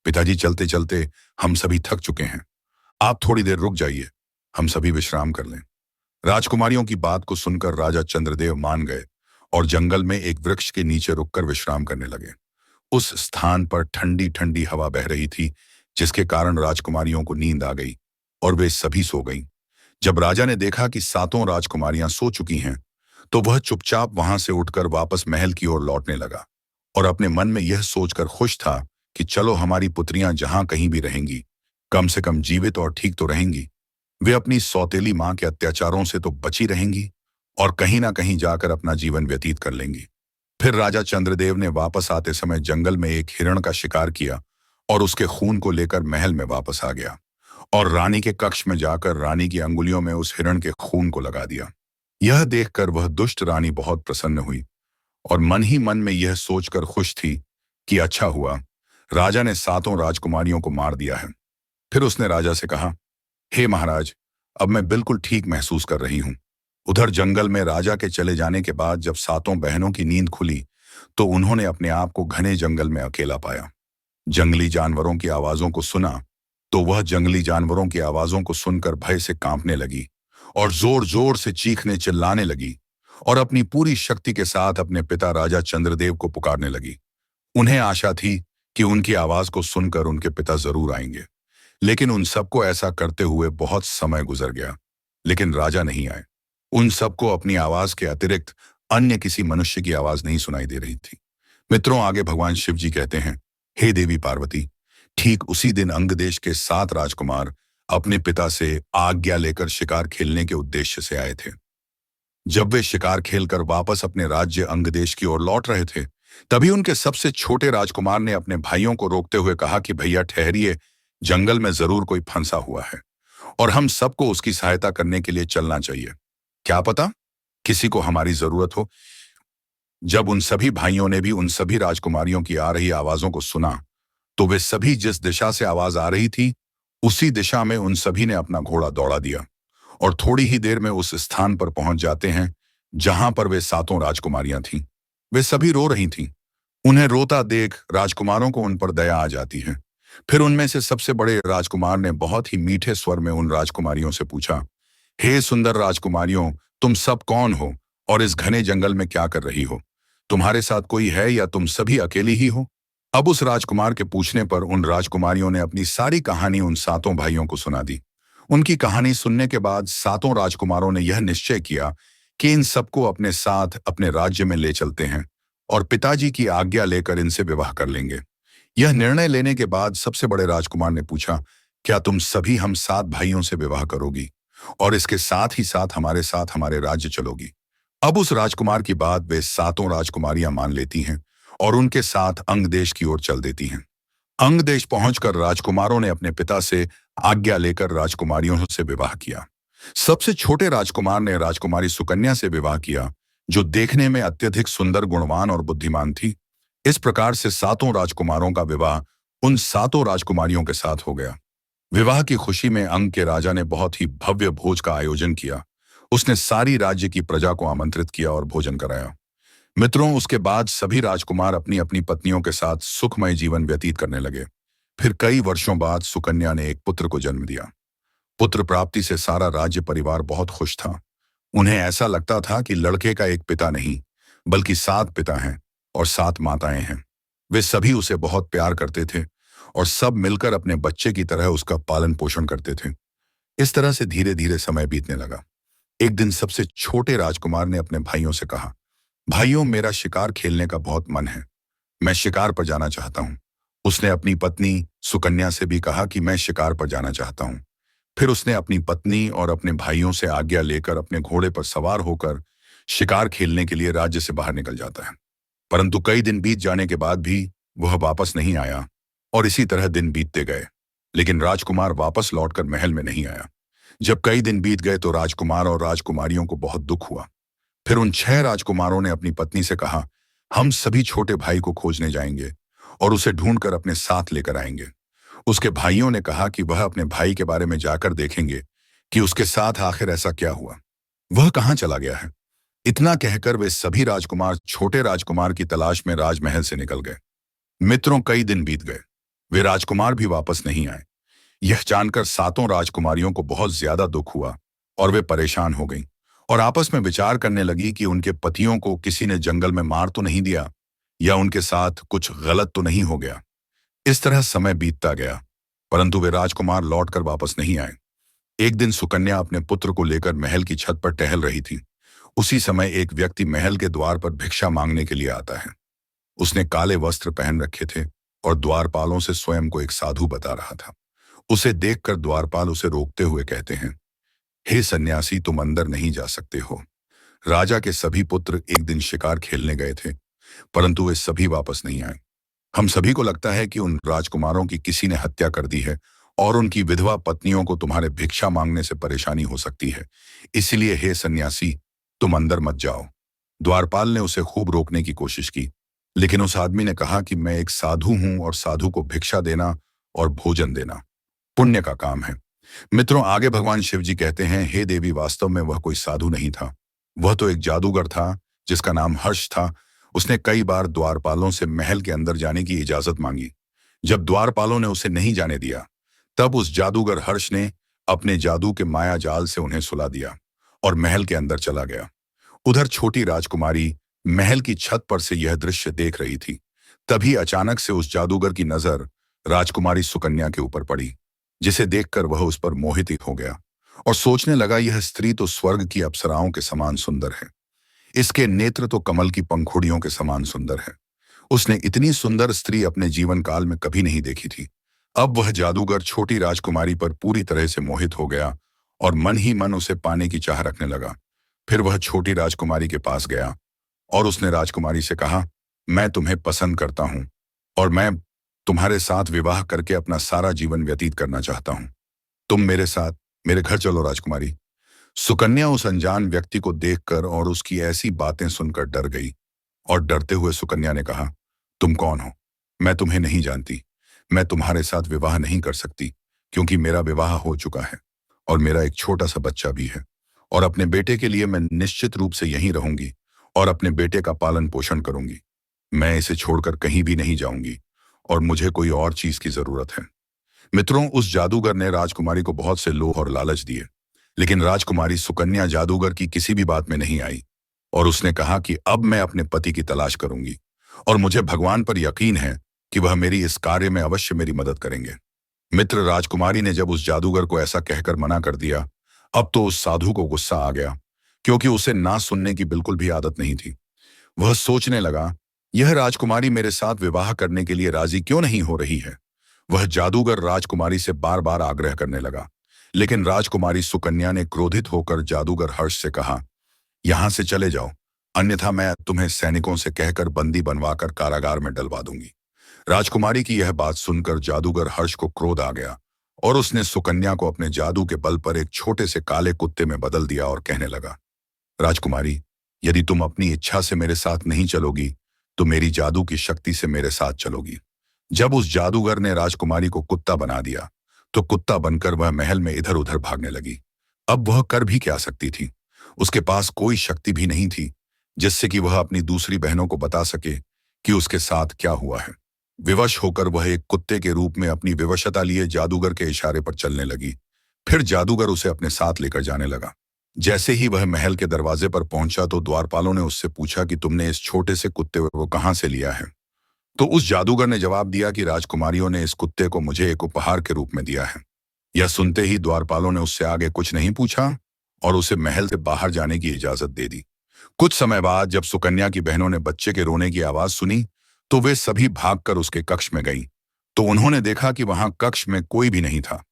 पिताजी चलते चलते हम सभी थक चुके हैं, आप थोड़ी देर रुक जाइए, हम सभी विश्राम कर लें। राजकुमारियों की बात को सुनकर राजा चंद्रदेव मान गए और जंगल में एक वृक्ष के नीचे रुककर विश्राम करने लगे। उस स्थान पर ठंडी ठंडी हवा बह रही थी, जिसके कारण राजकुमारियों को नींद आ गई और वे सभी सो गईं। जब राजा ने देखा कि सातों राजकुमारियां सो चुकी हैं, तो वह चुपचाप वहां से उठकर वापस महल की ओर लौटने लगा और अपने मन में यह सोचकर खुश था कि चलो हमारी पुत्रियां जहां कहीं भी रहेंगी, कम से कम जीवित और ठीक तो रहेंगी। वे अपनी सौतेली मां के अत्याचारों से तो बची रहेंगी और कहीं ना कहीं जाकर अपना जीवन व्यतीत कर लेंगी। फिर राजा चंद्रदेव ने वापस आते समय जंगल में एक हिरण का शिकार किया और उसके खून को लेकर महल में वापस आ गया और रानी के कक्ष में जाकर रानी की अंगुलियों में उस हिरण के खून को लगा दिया। यह देखकर वह दुष्ट रानी बहुत प्रसन्न हुई और मन ही मन में यह सोचकर खुश थी कि अच्छा हुआ, राजा ने सातों राजकुमारियों को मार दिया है। फिर उसने राजा से कहा, हे महाराज, अब मैं बिल्कुल ठीक महसूस कर रही हूं। उधर जंगल में राजा के चले जाने के बाद जब सातों बहनों की नींद खुली, तो उन्होंने अपने आप को घने जंगल में अकेला पाया। जंगली जानवरों की आवाजों को सुना तो वह जंगली जानवरों की आवाजों को सुनकर भय से कांपने लगी और जोर जोर से चीखने चिल्लाने लगी और अपनी पूरी शक्ति के साथ अपने पिता राजा चंद्रदेव को पुकारने लगी। उन्हें आशा थी कि उनकी आवाज को सुनकर उनके पिता जरूर आएंगे, लेकिन उन सबको ऐसा करते हुए बहुत समय गुजर गया, लेकिन राजा नहीं आए। उन सबको अपनी आवाज के अतिरिक्त अन्य किसी मनुष्य की आवाज नहीं सुनाई दे रही थी। मित्रों, आगे भगवान शिव जी कहते हैं, हे देवी पार्वती, ठीक उसी दिन अंगदेश के 7 राजकुमार अपने पिता से आज्ञा लेकर शिकार खेलने के उद्देश्य से आए थे। जब वे शिकार खेलकर वापस अपने राज्य अंगदेश की ओर लौट रहे थे, तभी उनके सबसे छोटे राजकुमार ने अपने भाइयों को रोकते हुए कहा कि भैया ठहरिए, जंगल में जरूर कोई फंसा हुआ है और हम सबको उसकी सहायता करने के लिए चलना चाहिए। क्या पता किसी को हमारी जरूरत हो। जब उन सभी भाइयों ने भी उन सभी राजकुमारियों की आ रही आवाजों को सुना, तो वे सभी जिस दिशा से आवाज आ रही थी, उसी दिशा में उन सभी ने अपना घोड़ा दौड़ा दिया और थोड़ी ही देर में उस स्थान पर पहुंच जाते हैं जहां पर वे सातों राजकुमारियां थीं। वे सभी रो रही थीं। उन्हें रोता देख राजकुमारों को उन पर दया आ जाती है। फिर उनमें से सबसे बड़े राजकुमार ने बहुत ही मीठे स्वर में उन राजकुमारियों से पूछा, हे सुंदर राजकुमारियों, तुम सब कौन हो और इस घने जंगल में क्या कर रही हो? तुम्हारे साथ कोई है या तुम सभी अकेली ही हो? अब उस राजकुमार के पूछने पर उन राजकुमारियों ने अपनी सारी कहानी उन सातों भाइयों को सुना दी। उनकी कहानी सुनने के बाद सातों राजकुमारों ने यह निश्चय किया कि इन सबको अपने साथ अपने राज्य में ले चलते हैं और पिताजी की आज्ञा लेकर इनसे विवाह कर लेंगे। यह निर्णय लेने के बाद सबसे बड़े राजकुमार ने पूछा, क्या तुम सभी हम 7 भाइयों से विवाह करोगी और इसके साथ ही साथ हमारे राज्य चलोगी? अब उस राजकुमार की बात वे सातों राजकुमारियां मान लेती हैं और उनके साथ अंगदेश की ओर चल देती हैं। अंगदेश पहुंचकर राजकुमारों ने अपने पिता से आज्ञा लेकर राजकुमारियों से विवाह किया। सबसे छोटे राजकुमार ने राजकुमारी सुकन्या से विवाह किया, जो देखने में अत्यधिक सुंदर, गुणवान और बुद्धिमान थी। इस प्रकार से सातों राजकुमारों का विवाह उन सातों राजकुमारियों के साथ हो गया। विवाह की खुशी में अंग के राजा ने बहुत ही भव्य भोज का आयोजन किया। उसने सारी राज्य की प्रजा को आमंत्रित किया और भोजन कराया। मित्रों, उसके बाद सभी राजकुमार अपनी अपनी पत्नियों के साथ सुखमय जीवन व्यतीत करने लगे। फिर कई वर्षों बाद सुकन्या ने एक पुत्र को जन्म दिया। पुत्र प्राप्ति से सारा राज्य परिवार बहुत खुश था। उन्हें ऐसा लगता था कि लड़के का एक पिता नहीं, बल्कि सात पिता हैं और सात माताएं हैं। वे सभी उसे बहुत प्यार करते थे और सब मिलकर अपने बच्चे की तरह उसका पालन पोषण करते थे। इस तरह से धीरे धीरे समय बीतने लगा। एक दिन सबसे छोटे राजकुमार ने अपने भाइयों से कहा, भाइयों, मेरा शिकार खेलने का बहुत मन है। मैं शिकार पर जाना चाहता हूँ। उसने अपनी पत्नी सुकन्या से भी कहा कि मैं शिकार पर जाना चाहता हूँ। फिर उसने अपनी पत्नी और अपने भाइयों से आज्ञा लेकर अपने घोड़े पर सवार होकर शिकार खेलने के लिए राज्य से बाहर निकल जाता है। परंतु कई दिन बीत जाने के बाद भी वह वापस नहीं आया और इसी तरह दिन बीतते गए। लेकिन राजकुमार वापस लौटकर महल में नहीं आया। जब कई दिन बीत गए तो राजकुमार और राजकुमारियों को बहुत दुख हुआ। फिर उन 6 राजकुमारों ने अपनी पत्नी से कहा, हम सभी छोटे भाई को खोजने जाएंगे और उसे ढूंढकर अपने साथ लेकर आएंगे। उसके भाइयों ने कहा कि वह अपने भाई के बारे में जाकर देखेंगे कि उसके साथ आखिर ऐसा क्या हुआ, वह कहाँ चला गया है। इतना कहकर वे सभी राजकुमार छोटे राजकुमार की तलाश में राजमहल से निकल गए। मित्रों, कई दिन बीत गए। वे राजकुमार भी वापस नहीं आए। यह जानकर सातों राजकुमारियों को बहुत ज्यादा दुख हुआ और वे परेशान हो गईं और आपस में विचार करने लगी कि उनके पतियों को किसी ने जंगल में मार तो नहीं दिया या उनके साथ कुछ गलत तो नहीं हो गया। इस तरह समय बीतता गया, परंतु वे राजकुमार लौटकर वापस नहीं आए। एक दिन सुकन्या अपने पुत्र को लेकर महल की छत पर टहल रही थी। उसी समय एक व्यक्ति महल के द्वार पर भिक्षा मांगने के लिए आता है। उसने काले वस्त्र पहन रखे थे और द्वारपालों से स्वयं को एक साधु बता रहा था। उसे देखकर द्वारपाल उसे रोकते हुए कहते हैं, हे सन्यासी, तुम अंदर नहीं जा सकते हो। राजा के सभी पुत्र एक दिन शिकार खेलने गए थे, परंतु वे सभी वापस नहीं आए। हम सभी को लगता है कि उन राजकुमारों की किसी ने हत्या कर दी है और उनकी विधवा पत्नियों को तुम्हारे भिक्षा मांगने से परेशानी हो सकती है। इसलिए हे सन्यासी, तुम अंदर मत जाओ। द्वारपाल ने उसे खूब रोकने की कोशिश की, लेकिन उस आदमी ने कहा कि मैं एक साधु हूं और साधु को भिक्षा देना और भोजन देना पुण्य का काम है। मित्रों, आगे भगवान शिव जी कहते हैं, हे देवी, वास्तव में वह कोई साधु नहीं था। वह तो एक जादूगर था जिसका नाम हर्ष था। उसने कई बार द्वारपालों से महल के अंदर जाने की इजाजत मांगी। जब द्वारपालों ने उसे नहीं जाने दिया, तब उस जादूगर हर्ष ने अपने जादू के माया जाल से उन्हें सुला दिया और महल के अंदर चला गया। उधर छोटी राजकुमारी महल की छत पर से यह दृश्य देख रही थी। तभी अचानक से उस जादूगर की नजर राजकुमारी सुकन्या के ऊपर पड़ी, जिसे देखकर वह उस पर मोहित हो गया और सोचने लगा, यह स्त्री तो स्वर्ग की अप्सराओं के समान सुंदर है। इसके नेत्र तो कमल की पंखुड़ियों के समान सुंदर है। उसने इतनी सुंदर स्त्री अपने जीवन काल में कभी नहीं देखी थी। अब वह जादूगर छोटी राजकुमारी पर पूरी तरह से मोहित हो गया और मन ही मन उसे पाने की चाह रखने लगा। फिर वह छोटी राजकुमारी के पास गया और उसने राजकुमारी से कहा, मैं तुम्हें पसंद करता हूं और मैं तुम्हारे साथ विवाह करके अपना सारा जीवन व्यतीत करना चाहता हूं। तुम मेरे साथ मेरे घर चलो राजकुमारी। सुकन्या उस अनजान व्यक्ति को देखकर और उसकी ऐसी बातें सुनकर डर गई और डरते हुए सुकन्या ने कहा, तुम कौन हो? मैं तुम्हें नहीं जानती। मैं तुम्हारे साथ विवाह नहीं कर सकती, क्योंकि मेरा विवाह हो चुका है और मेरा एक छोटा सा बच्चा भी है और अपने बेटे के लिए मैं निश्चित रूप से यहीं रहूंगी और अपने बेटे का पालन पोषण करूंगी। मैं इसे छोड़कर कहीं भी नहीं जाऊंगी और मुझे कोई और चीज की जरूरत है। मित्रों, उस जादूगर ने राजकुमारी को बहुत से लोभ और लालच दिए, लेकिन राजकुमारी सुकन्या जादूगर की किसी भी बात में नहीं आई और उसने कहा कि अब मैं अपने पति की तलाश करूंगी और मुझे भगवान पर यकीन है कि वह मेरी इस कार्य में अवश्य मेरी मदद करेंगे। मित्र, राजकुमारी ने जब उस जादूगर को ऐसा कहकर मना कर दिया, अब तो उस साधु को गुस्सा आ गया, क्योंकि उसे ना सुनने की बिल्कुल भी आदत नहीं थी। वह सोचने लगा, यह राजकुमारी मेरे साथ विवाह करने के लिए राजी क्यों नहीं हो रही है। वह जादूगर राजकुमारी से बार बार आग्रह करने लगा, लेकिन राजकुमारी सुकन्या ने क्रोधित होकर जादूगर हर्ष से कहा, यहां से चले जाओ, अन्यथा मैं तुम्हें सैनिकों से कहकर बंदी बनवाकर कारागार में डलवा दूंगी। राजकुमारी की यह बात सुनकर जादूगर हर्ष को क्रोध आ गया और उसने सुकन्या को अपने जादू के बल पर एक छोटे से काले कुत्ते में बदल दिया और कहने लगा, राजकुमारी, यदि तुम अपनी इच्छा से मेरे साथ नहीं चलोगी तो मेरी जादू की शक्ति से मेरे साथ चलोगी। जब उस जादूगर ने राजकुमारी को कुत्ता बना दिया, तो कुत्ता बनकर वह महल में इधर उधर भागने लगी। अब वह कर भी क्या सकती थी? उसके पास कोई शक्ति भी नहीं थी जिससे कि वह अपनी दूसरी बहनों को बता सके कि उसके साथ क्या हुआ है। विवश होकर वह एक कुत्ते के रूप में अपनी विवशता लिए जादूगर के इशारे पर चलने लगी। फिर जादूगर उसे अपने साथ लेकर जाने लगा। जैसे ही वह महल के दरवाजे पर पहुंचा तो द्वारपालों ने उससे पूछा कि तुमने इस छोटे से कुत्ते को कहां से लिया है? तो उस जादूगर ने जवाब दिया कि राजकुमारियों ने इस कुत्ते को मुझे एक उपहार के रूप में दिया है। यह सुनते ही द्वारपालों ने उससे आगे कुछ नहीं पूछा और उसे महल से बाहर जाने की इजाजत दे दी। कुछ समय बाद जब सुकन्या की बहनों ने बच्चे के रोने की आवाज सुनी, तो वे सभी भागकर उसके कक्ष में गईं। तो उन्होंने देखा कि वहां कक्ष में कोई भी नहीं था।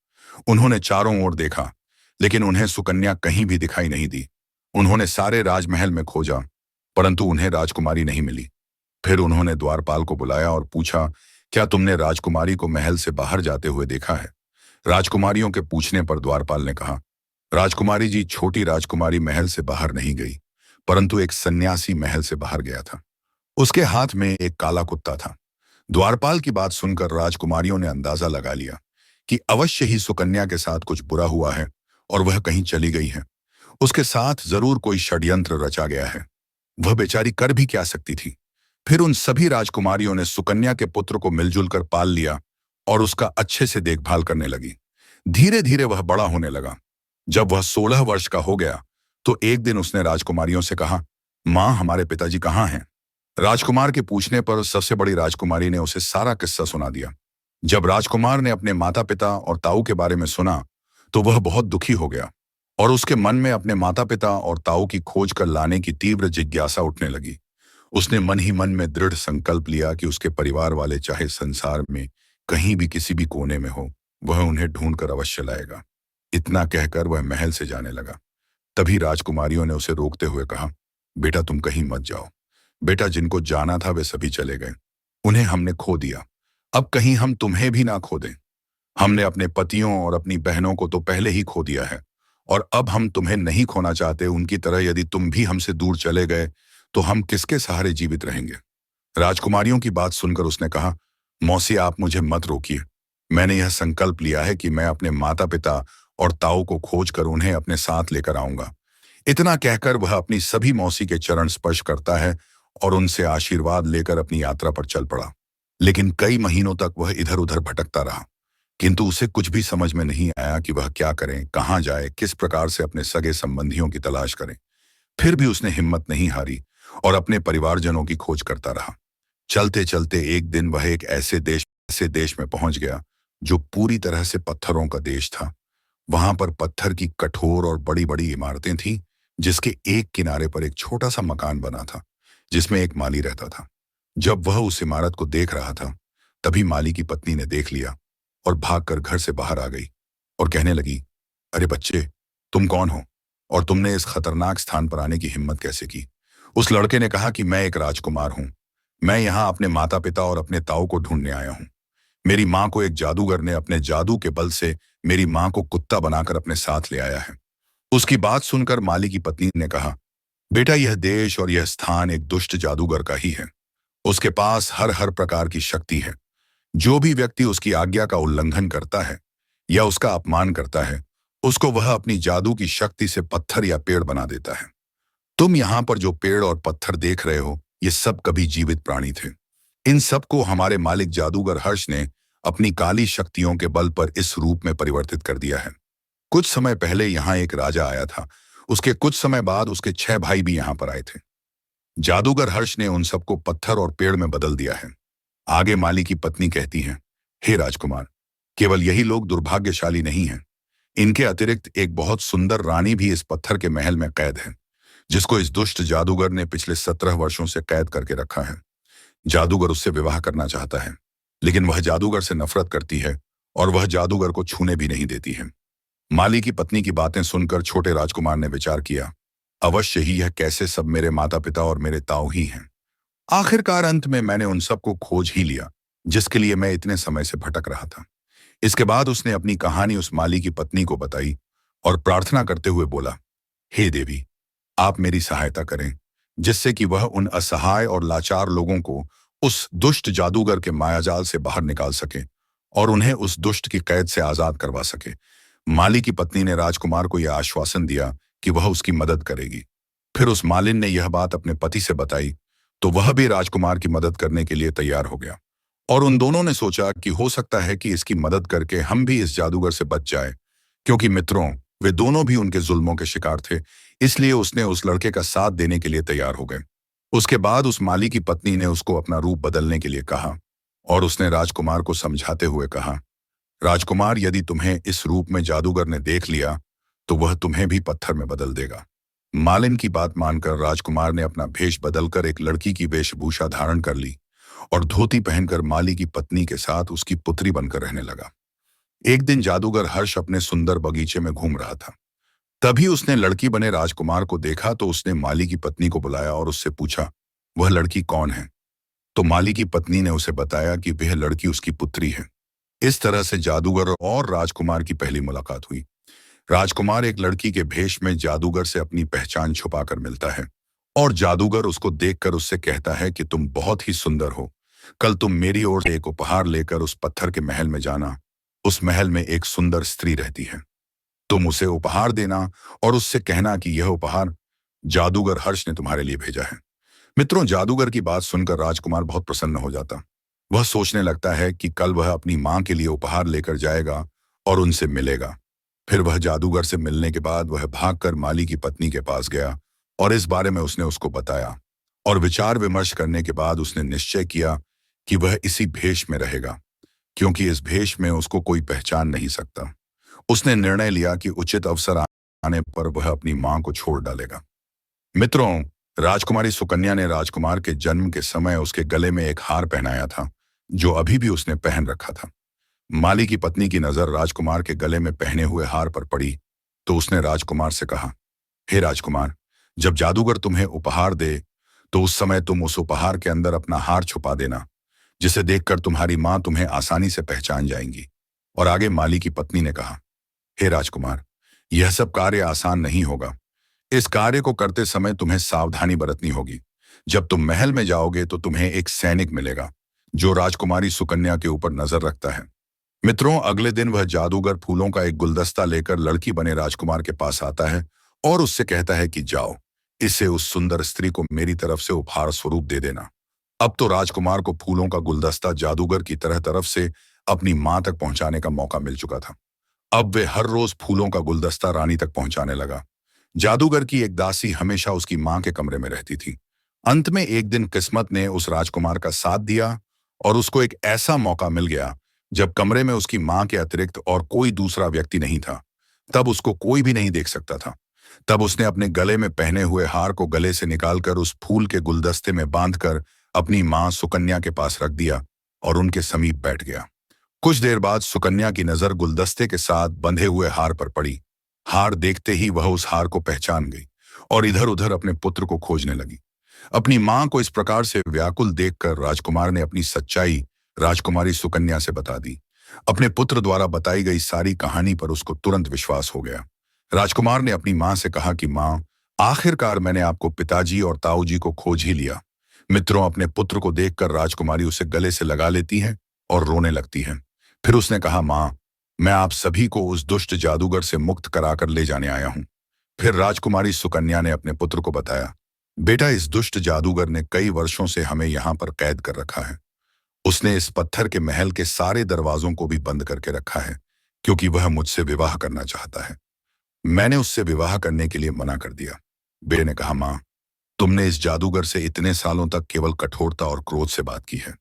उन्होंने चारों ओर देखा, लेकिन उन्हें सुकन्या कहीं भी दिखाई नहीं दी। उन्होंने सारे राजमहल में खोजा, परंतु उन्हें राजकुमारी नहीं मिली। फिर उन्होंने द्वारपाल को बुलाया और पूछा, क्या तुमने राजकुमारी को महल से बाहर जाते हुए देखा है? राजकुमारियों के पूछने पर द्वारपाल ने कहा, राजकुमारी जी, छोटी राजकुमारी महल से बाहर नहीं गई, परंतु एक सन्यासी महल से बाहर गया था। उसके हाथ में एक काला कुत्ता था। द्वारपाल की बात सुनकर राजकुमारियों ने अंदाजा लगा लिया कि अवश्य ही सुकन्या के साथ कुछ बुरा हुआ है और वह कहीं चली गई है। उसके साथ जरूर कोई षड्यंत्र रचा गया है। वह बेचारी कर भी क्या सकती थी? फिर उन सभी राजकुमारियों ने सुकन्या के पुत्र को मिलजुल कर पाल लिया और उसका अच्छे से देखभाल करने लगी। धीरे धीरे वह बड़ा होने लगा। जब वह 16 वर्ष का हो गया, तो एक दिन उसने राजकुमारियों से कहा, माँ, हमारे पिताजी कहाँ हैं? राजकुमार के पूछने पर सबसे बड़ी राजकुमारी ने उसे सारा किस्सा सुना दिया। जब राजकुमार ने अपने माता पिता और ताऊ के बारे में सुना, तो वह बहुत दुखी हो गया और उसके मन में अपने माता पिता और ताऊ की खोज कर लाने की तीव्र जिज्ञासा उठने लगी। उसने मन ही मन में दृढ़ संकल्प लिया कि उसके परिवार वाले चाहे संसार में कहीं भी किसी भी कोने में हो, वह उन्हें ढूंढकर अवश्य लाएगा। इतना कहकर वह महल से जाने लगा। तभी राजकुमारियों ने उसे रोकते हुए कहा, बेटा, तुम कहीं मत जाओ। बेटा, जिनको जाना था वे सभी चले गए। उन्हें हमने खो दिया। अब कहीं हम तुम्हें भी ना खो दें। हमने अपने पतियों और अपनी बहनों को तो पहले ही खो दिया है, और अब हम तुम्हें नहीं खोना चाहते। उनकी तरह यदि तुम भी हमसे दूर चले गए तो हम किसके सहारे जीवित रहेंगे? राजकुमारियों की बात सुनकर उसने कहा, मौसी, आप मुझे मत रोकिए। मैंने यह संकल्प लिया है कि मैं अपने माता पिता और ताऊ को खोज कर उन्हें अपने साथ लेकर आऊंगा। इतना कहकर वह अपनी सभी मौसी के चरण स्पर्श करता है और उनसे आशीर्वाद लेकर अपनी यात्रा पर चल पड़ा। लेकिन कई महीनों तक वह इधर उधर भटकता रहा, किंतु उसे कुछ भी समझ में नहीं आया कि वह क्या करे, कहाँ जाए, किस प्रकार से अपने सगे संबंधियों की तलाश करे। फिर भी उसने हिम्मत नहीं हारी और अपने परिवारजनों की खोज करता रहा। चलते चलते एक दिन वह एक ऐसे देश में पहुंच गया जो पूरी तरह से पत्थरों का देश था। वहां पर पत्थर की कठोर और बड़ी बड़ी इमारतें थीं, जिसके एक किनारे पर एक छोटा सा मकान बना था जिसमें एक माली रहता था। जब वह उस इमारत को देख रहा था, तभी माली की पत्नी ने देख लिया और भागकर घर से बाहर आ गई और कहने लगी, अरे बच्चे, तुम कौन हो और तुमने इस खतरनाक स्थान पर आने की हिम्मत कैसे की? उस लड़के ने कहा कि मैं एक राजकुमार हूं। मैं यहाँ अपने माता पिता और अपने ताऊ को ढूंढने आया हूं। मेरी माँ को एक जादूगर ने अपने जादू के बल से मेरी माँ को कुत्ता बनाकर अपने साथ ले आया है। उसकी बात सुनकर माली की पत्नी ने कहा, बेटा, यह देश और यह स्थान एक दुष्ट जादूगर का ही है। उसके पास हर हर प्रकार की शक्ति है। जो भी व्यक्ति उसकी आज्ञा का उल्लंघन करता है या उसका अपमान करता है, उसको वह अपनी जादू की शक्ति से पत्थर या पेड़ बना देता है। तुम यहाँ पर जो पेड़ और पत्थर देख रहे हो, ये सब कभी जीवित प्राणी थे। इन सबको हमारे मालिक जादूगर हर्ष ने अपनी काली शक्तियों के बल पर इस रूप में परिवर्तित कर दिया है। कुछ समय पहले यहाँ एक राजा आया था। उसके कुछ समय बाद उसके 6 भाई भी यहाँ पर आए थे। जादूगर हर्ष ने उन सबको पत्थर और पेड़ में बदल दिया है। आगे माली की पत्नी कहती है, हे राजकुमार, केवल यही लोग दुर्भाग्यशाली नहीं हैं। इनके अतिरिक्त एक बहुत सुंदर रानी भी इस पत्थर के महल में कैद है, जिसको इस दुष्ट जादूगर ने पिछले 17 वर्षों से कैद करके रखा है। जादूगर उससे विवाह करना चाहता है, लेकिन वह जादूगर से नफरत करती है और वह जादूगर को छूने भी नहीं देती है। माली की पत्नी की बातें सुनकर छोटे राजकुमार ने विचार किया, अवश्य ही यह कैसे सब मेरे माता पिता और मेरे ताऊ ही हैं। आखिरकार अंत में मैंने उन सबको खोज ही लिया, जिसके लिए मैं इतने समय से भटक रहा था। इसके बाद उसने अपनी कहानी उस माली की पत्नी को बताई और प्रार्थना करते हुए बोला, हे देवी, आप मेरी सहायता करें, जिससे कि वह उन असहाय और लाचार लोगों को उस दुष्ट जादूगर के मायाजाल से बाहर निकाल सके और उन्हें उस दुष्ट की कैद से आजाद करवा सके। माली की पत्नी ने राजकुमार को यह आश्वासन दिया कि वह उसकी मदद करेगी। फिर उस मालिन ने यह बात अपने पति से बताई तो वह भी राजकुमार की मदद करने के लिए तैयार हो गया और उन दोनों ने सोचा कि हो सकता है कि इसकी मदद करके हम भी इस जादूगर से बच जाए, क्योंकि मित्रों, वे दोनों भी उनके जुल्मों के शिकार थे। इसलिए उसने उस लड़के का साथ देने के लिए तैयार हो गए। उसके बाद उस माली की पत्नी ने उसको अपना रूप बदलने के लिए कहा और उसने राजकुमार को समझाते हुए कहा, राजकुमार, यदि तुम्हें इस रूप में जादूगर ने देख लिया तो वह तुम्हें भी पत्थर में बदल देगा। मालिन की बात मानकर राजकुमार ने अपना भेष बदलकर एक लड़की की वेशभूषा धारण कर ली और धोती पहनकर माली की पत्नी के साथ उसकी पुत्री बनकर रहने लगा। एक दिन जादूगर हर्ष अपने सुंदर बगीचे में घूम रहा था। तभी उसने लड़की बने राजकुमार को देखा तो उसने माली की पत्नी को बुलाया और उससे पूछा, वह लड़की कौन है? तो माली की पत्नी ने उसे बताया कि वह लड़की उसकी पुत्री है। इस तरह से जादूगर और राजकुमार की पहली मुलाकात हुई। राजकुमार एक लड़की के भेष में जादूगर से अपनी पहचान छुपाकर मिलता है और जादूगर उसको देखकर उससे कहता है कि तुम बहुत ही सुंदर हो। कल तुम मेरी ओर से एक उपहार लेकर उस पत्थर के महल में जाना। उस महल में एक सुंदर स्त्री रहती है। तुम उसे उपहार देना और उससे कहना कि यह उपहार जादूगर हर्ष ने तुम्हारे लिए भेजा है। मित्रों, जादूगर की बात सुनकर राजकुमार बहुत प्रसन्न हो जाता। वह सोचने लगता है कि कल वह अपनी मां के लिए उपहार लेकर जाएगा और उनसे मिलेगा। फिर वह जादूगर से मिलने के बाद वह भागकर माली की पत्नी के पास गया और इस बारे में उसने उसको बताया और विचार विमर्श करने के बाद उसने निश्चय किया कि वह इसी भेष में रहेगा, क्योंकि इस भेष में उसको कोई पहचान नहीं सकता। उसने निर्णय लिया कि उचित अवसर आने पर वह अपनी मां को छोड़ डालेगा। मित्रों, राजकुमारी सुकन्या ने राजकुमार के जन्म के समय उसके गले में एक हार पहनाया था, जो अभी भी उसने पहन रखा था। माली की पत्नी की नजर राजकुमार के गले में पहने हुए हार पर पड़ी तो उसने राजकुमार से कहा, हे राजकुमार, जब जादूगर तुम्हें उपहार दे तो उस समय तुम उस उपहार के अंदर अपना हार छुपा देना, जिसे देखकर तुम्हारी मां तुम्हें आसानी से पहचान जाएंगी। और आगे माली की पत्नी ने कहा, हे राजकुमार, यह सब कार्य आसान नहीं होगा। इस कार्य को करते समय तुम्हें सावधानी बरतनी होगी। जब तुम महल में जाओगे तो तुम्हें एक सैनिक मिलेगा जो राजकुमारी सुकन्या के ऊपर नजर रखता है। मित्रों, अगले दिन वह जादूगर फूलों का एक गुलदस्ता लेकर लड़की बने राजकुमार के पास आता है और उससे कहता है कि जाओ, इसे उस सुंदर स्त्री को मेरी तरफ से उपहार स्वरूप दे देना। अब तो राजकुमार को फूलों का गुलदस्ता जादूगर की तरफ से अपनी मां तक पहुंचाने का मौका मिल चुका था। अब वे हर रोज फूलों का गुलदस्ता रानी तक पहुंचाने लगा। जादूगर की एक दासी हमेशा उसकी मां के कमरे में रहती थी। अंत में एक दिन किस्मत ने उस राजकुमार का साथ दिया और उसको एक ऐसा मौका मिल गया जब कमरे में उसकी मां के अतिरिक्त और कोई दूसरा व्यक्ति नहीं था। तब उसको कोई भी नहीं देख सकता था। तब उसने अपने गले में पहने हुए हार को गले से निकालकर उस फूल के गुलदस्ते में बांधकर अपनी मां सुकन्या के पास रख दिया और उनके समीप बैठ गया। कुछ देर बाद सुकन्या की नजर गुलदस्ते के साथ बंधे हुए हार पर पड़ी। हार देखते ही वह उस हार को पहचान गई और इधर उधर अपने पुत्र को खोजने लगी। अपनी मां को इस प्रकार से व्याकुल देखकर राजकुमार ने अपनी सच्चाई राजकुमारी सुकन्या से बता दी। अपने पुत्र द्वारा बताई गई सारी कहानी पर उसको तुरंत विश्वास हो गया। राजकुमार ने अपनी मां से कहा कि मां, आखिरकार मैंने आपको पिताजी और ताऊजी को खोज ही लिया। मित्रों, अपने पुत्र को देखकर राजकुमारी उसे गले से लगा लेती है और रोने लगती है। फिर उसने कहा, मां, मैं आप सभी को उस दुष्ट जादूगर से मुक्त कराकर ले जाने आया हूं। फिर राजकुमारी सुकन्या ने अपने पुत्र को बताया, बेटा, इस दुष्ट जादूगर ने कई वर्षों से हमें यहां पर कैद कर रखा है। उसने इस पत्थर के महल के सारे दरवाजों को भी बंद करके रखा है, क्योंकि वह मुझसे विवाह करना चाहता है। मैंने उससे विवाह करने के लिए मना कर दिया। बेटे ने कहा, मां, तुमने इस जादूगर से इतने सालों तक केवल कठोरता और क्रोध से बात की है।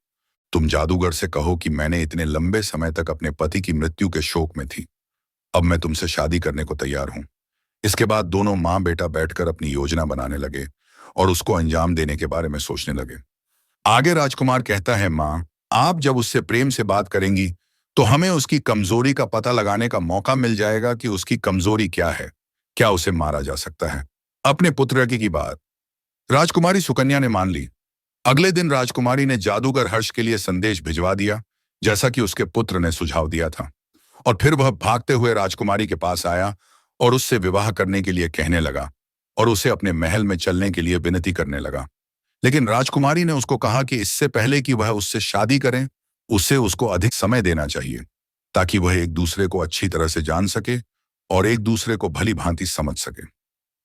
तुम जादूगर से कहो कि मैंने इतने लंबे समय तक अपने पति की मृत्यु के शोक में थी। अब मैं तुमसे शादी करने को तैयार हूं। इसके बाद दोनों मां बेटा बैठकर अपनी योजना बनाने लगे और उसको अंजाम देने के बारे में सोचने लगे। आगे राजकुमार कहता है, मां, आप जब उससे प्रेम से बात करेंगी तो हमें उसकी कमजोरी का पता लगाने का मौका मिल जाएगा कि उसकी कमजोरी क्या है। क्या उसे मारा जा सकता है? अपने पुत्र की बात राजकुमारी सुकन्या ने मान ली। अगले दिन राजकुमारी ने जादूगर हर्ष के लिए संदेश भिजवा दिया, जैसा कि उसके पुत्र ने सुझाव दिया था। और फिर वह भागते हुए राजकुमारी के पास आया और उससे विवाह करने के लिए कहने लगा और उसे अपने महल में चलने के लिए विनती करने लगा। लेकिन राजकुमारी ने उसको कहा कि इससे पहले कि वह उससे शादी करें, उसे उसको अधिक समय देना चाहिए, ताकि वह एक दूसरे को अच्छी तरह से जान सके और एक दूसरे को भली भांति समझ सके।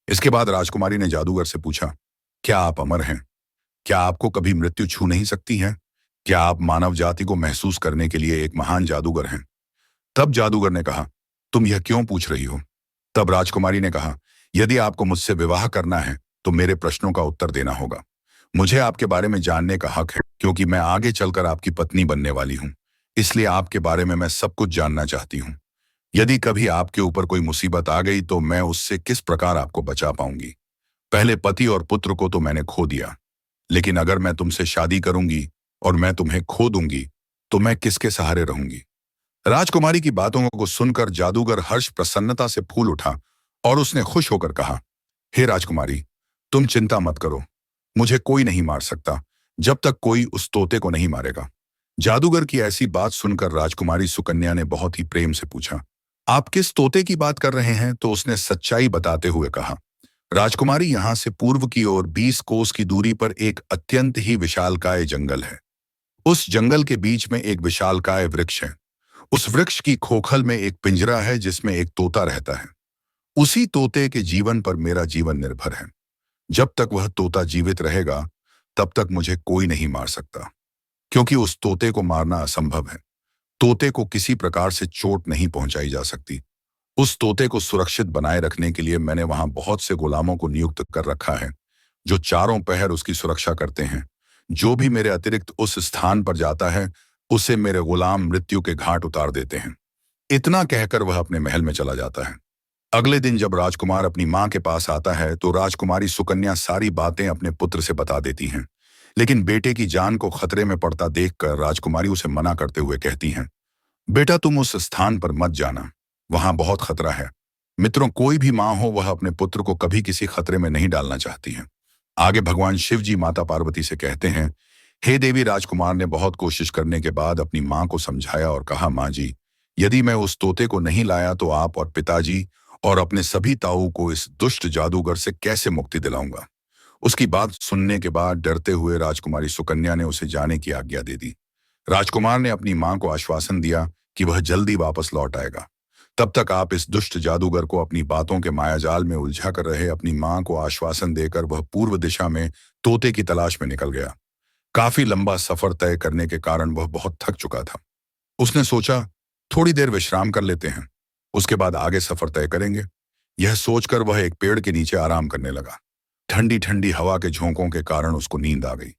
इसके बाद राजकुमारी ने जादूगर से पूछा, क्या आप अमर हैं? क्या आपको कभी मृत्यु छू नहीं सकती है? क्या आप मानव जाति को महसूस करने के लिए एक महान जादूगर हैं? तब जादूगर ने कहा, तुम यह क्यों पूछ रही हो? तब राजकुमारी ने कहा, यदि आपको मुझसे विवाह करना है तो मेरे प्रश्नों का उत्तर देना होगा। मुझे आपके बारे में जानने का हक है, क्योंकि मैं आगे चलकर आपकी पत्नी बनने वाली हूं। इसलिए आपके बारे में मैं सब कुछ जानना चाहती हूं। यदि कभी आपके ऊपर कोई मुसीबत आ गई तो मैं उससे किस प्रकार आपको बचा पाऊंगी? पहले पति और पुत्र को तो मैंने खो दिया, लेकिन अगर मैं तुमसे शादी करूंगी और मैं तुम्हें खो दूंगी तो मैं किसके सहारे रहूंगी? राजकुमारी की बातों को सुनकर जादूगर हर्ष प्रसन्नता से फूल उठा और उसने खुश होकर कहा, हे राजकुमारी, तुम चिंता मत करो। मुझे कोई नहीं मार सकता जब तक कोई उस तोते को नहीं मारेगा। जादूगर की ऐसी बात सुनकर राजकुमारी सुकन्या ने बहुत ही प्रेम से पूछा, आप किस तोते की बात कर रहे हैं? तो उसने सच्चाई बताते हुए कहा, राजकुमारी, यहां से पूर्व की ओर 20 कोस की दूरी पर एक अत्यंत ही विशालकाय जंगल है। उस जंगल के बीच में एक विशालकाय वृक्ष है। उस वृक्ष की खोखल में एक पिंजरा है जिसमें एक तोता रहता है। उसी तोते के जीवन पर मेरा जीवन निर्भर है। जब तक वह तोता जीवित रहेगा तब तक मुझे कोई नहीं मार सकता, क्योंकि उस तोते को मारना असंभव है। तोते को किसी प्रकार से चोट नहीं पहुंचाई जा सकती। उस तोते को सुरक्षित बनाए रखने के लिए मैंने वहां बहुत से गुलामों को नियुक्त कर रखा है, जो चारों पहर उसकी सुरक्षा करते हैं। जो भी मेरे अतिरिक्त उस स्थान पर जाता है उसे मेरे गुलाम मृत्यु के घाट उतार देते हैं। इतना कहकर वह अपने महल में चला जाता है। अगले दिन जब राजकुमार अपनी मां के पास आता है तो राजकुमारी सुकन्या सारी बातें अपने पुत्र से बता देती हैं, लेकिन बेटे की जान को खतरे में पड़ता देखकर राजकुमारी उसे मना करते हुए कहती हैं, बेटा, तुम उस स्थान पर मत जाना, वहां बहुत खतरा है। मित्रों, कोई भी मां हो वह अपने पुत्र को कभी किसी खतरे में नहीं डालना चाहती है। आगे भगवान शिव जी माता पार्वती से कहते हैं, हे देवी, राजकुमार ने बहुत कोशिश करने के बाद अपनी मां को समझाया और कहा, मां जी, यदि मैं उस तोते को नहीं लाया तो आप और पिताजी और अपने सभी ताऊ को इस दुष्ट जादूगर से कैसे मुक्ति दिलाऊंगा? उसकी बात सुनने के बाद डरते हुए राजकुमारी सुकन्या ने उसे जाने की आज्ञा दे दी। राजकुमार ने अपनी मां को आश्वासन दिया कि वह जल्दी वापस लौट आएगा। तब तक आप इस दुष्ट जादूगर को अपनी बातों के मायाजाल में उलझा कर रहे। अपनी मां को आश्वासन देकर वह पूर्व दिशा में तोते की तलाश में निकल गया। काफी लंबा सफर तय करने के कारण वह बहुत थक चुका था। उसने सोचा, थोड़ी देर विश्राम कर लेते हैं, उसके बाद आगे सफर तय करेंगे। यह सोचकर वह एक पेड़ के नीचे आराम करने लगा। ठंडी ठंडी हवा के झोंकों के कारण उसको नींद आ गई।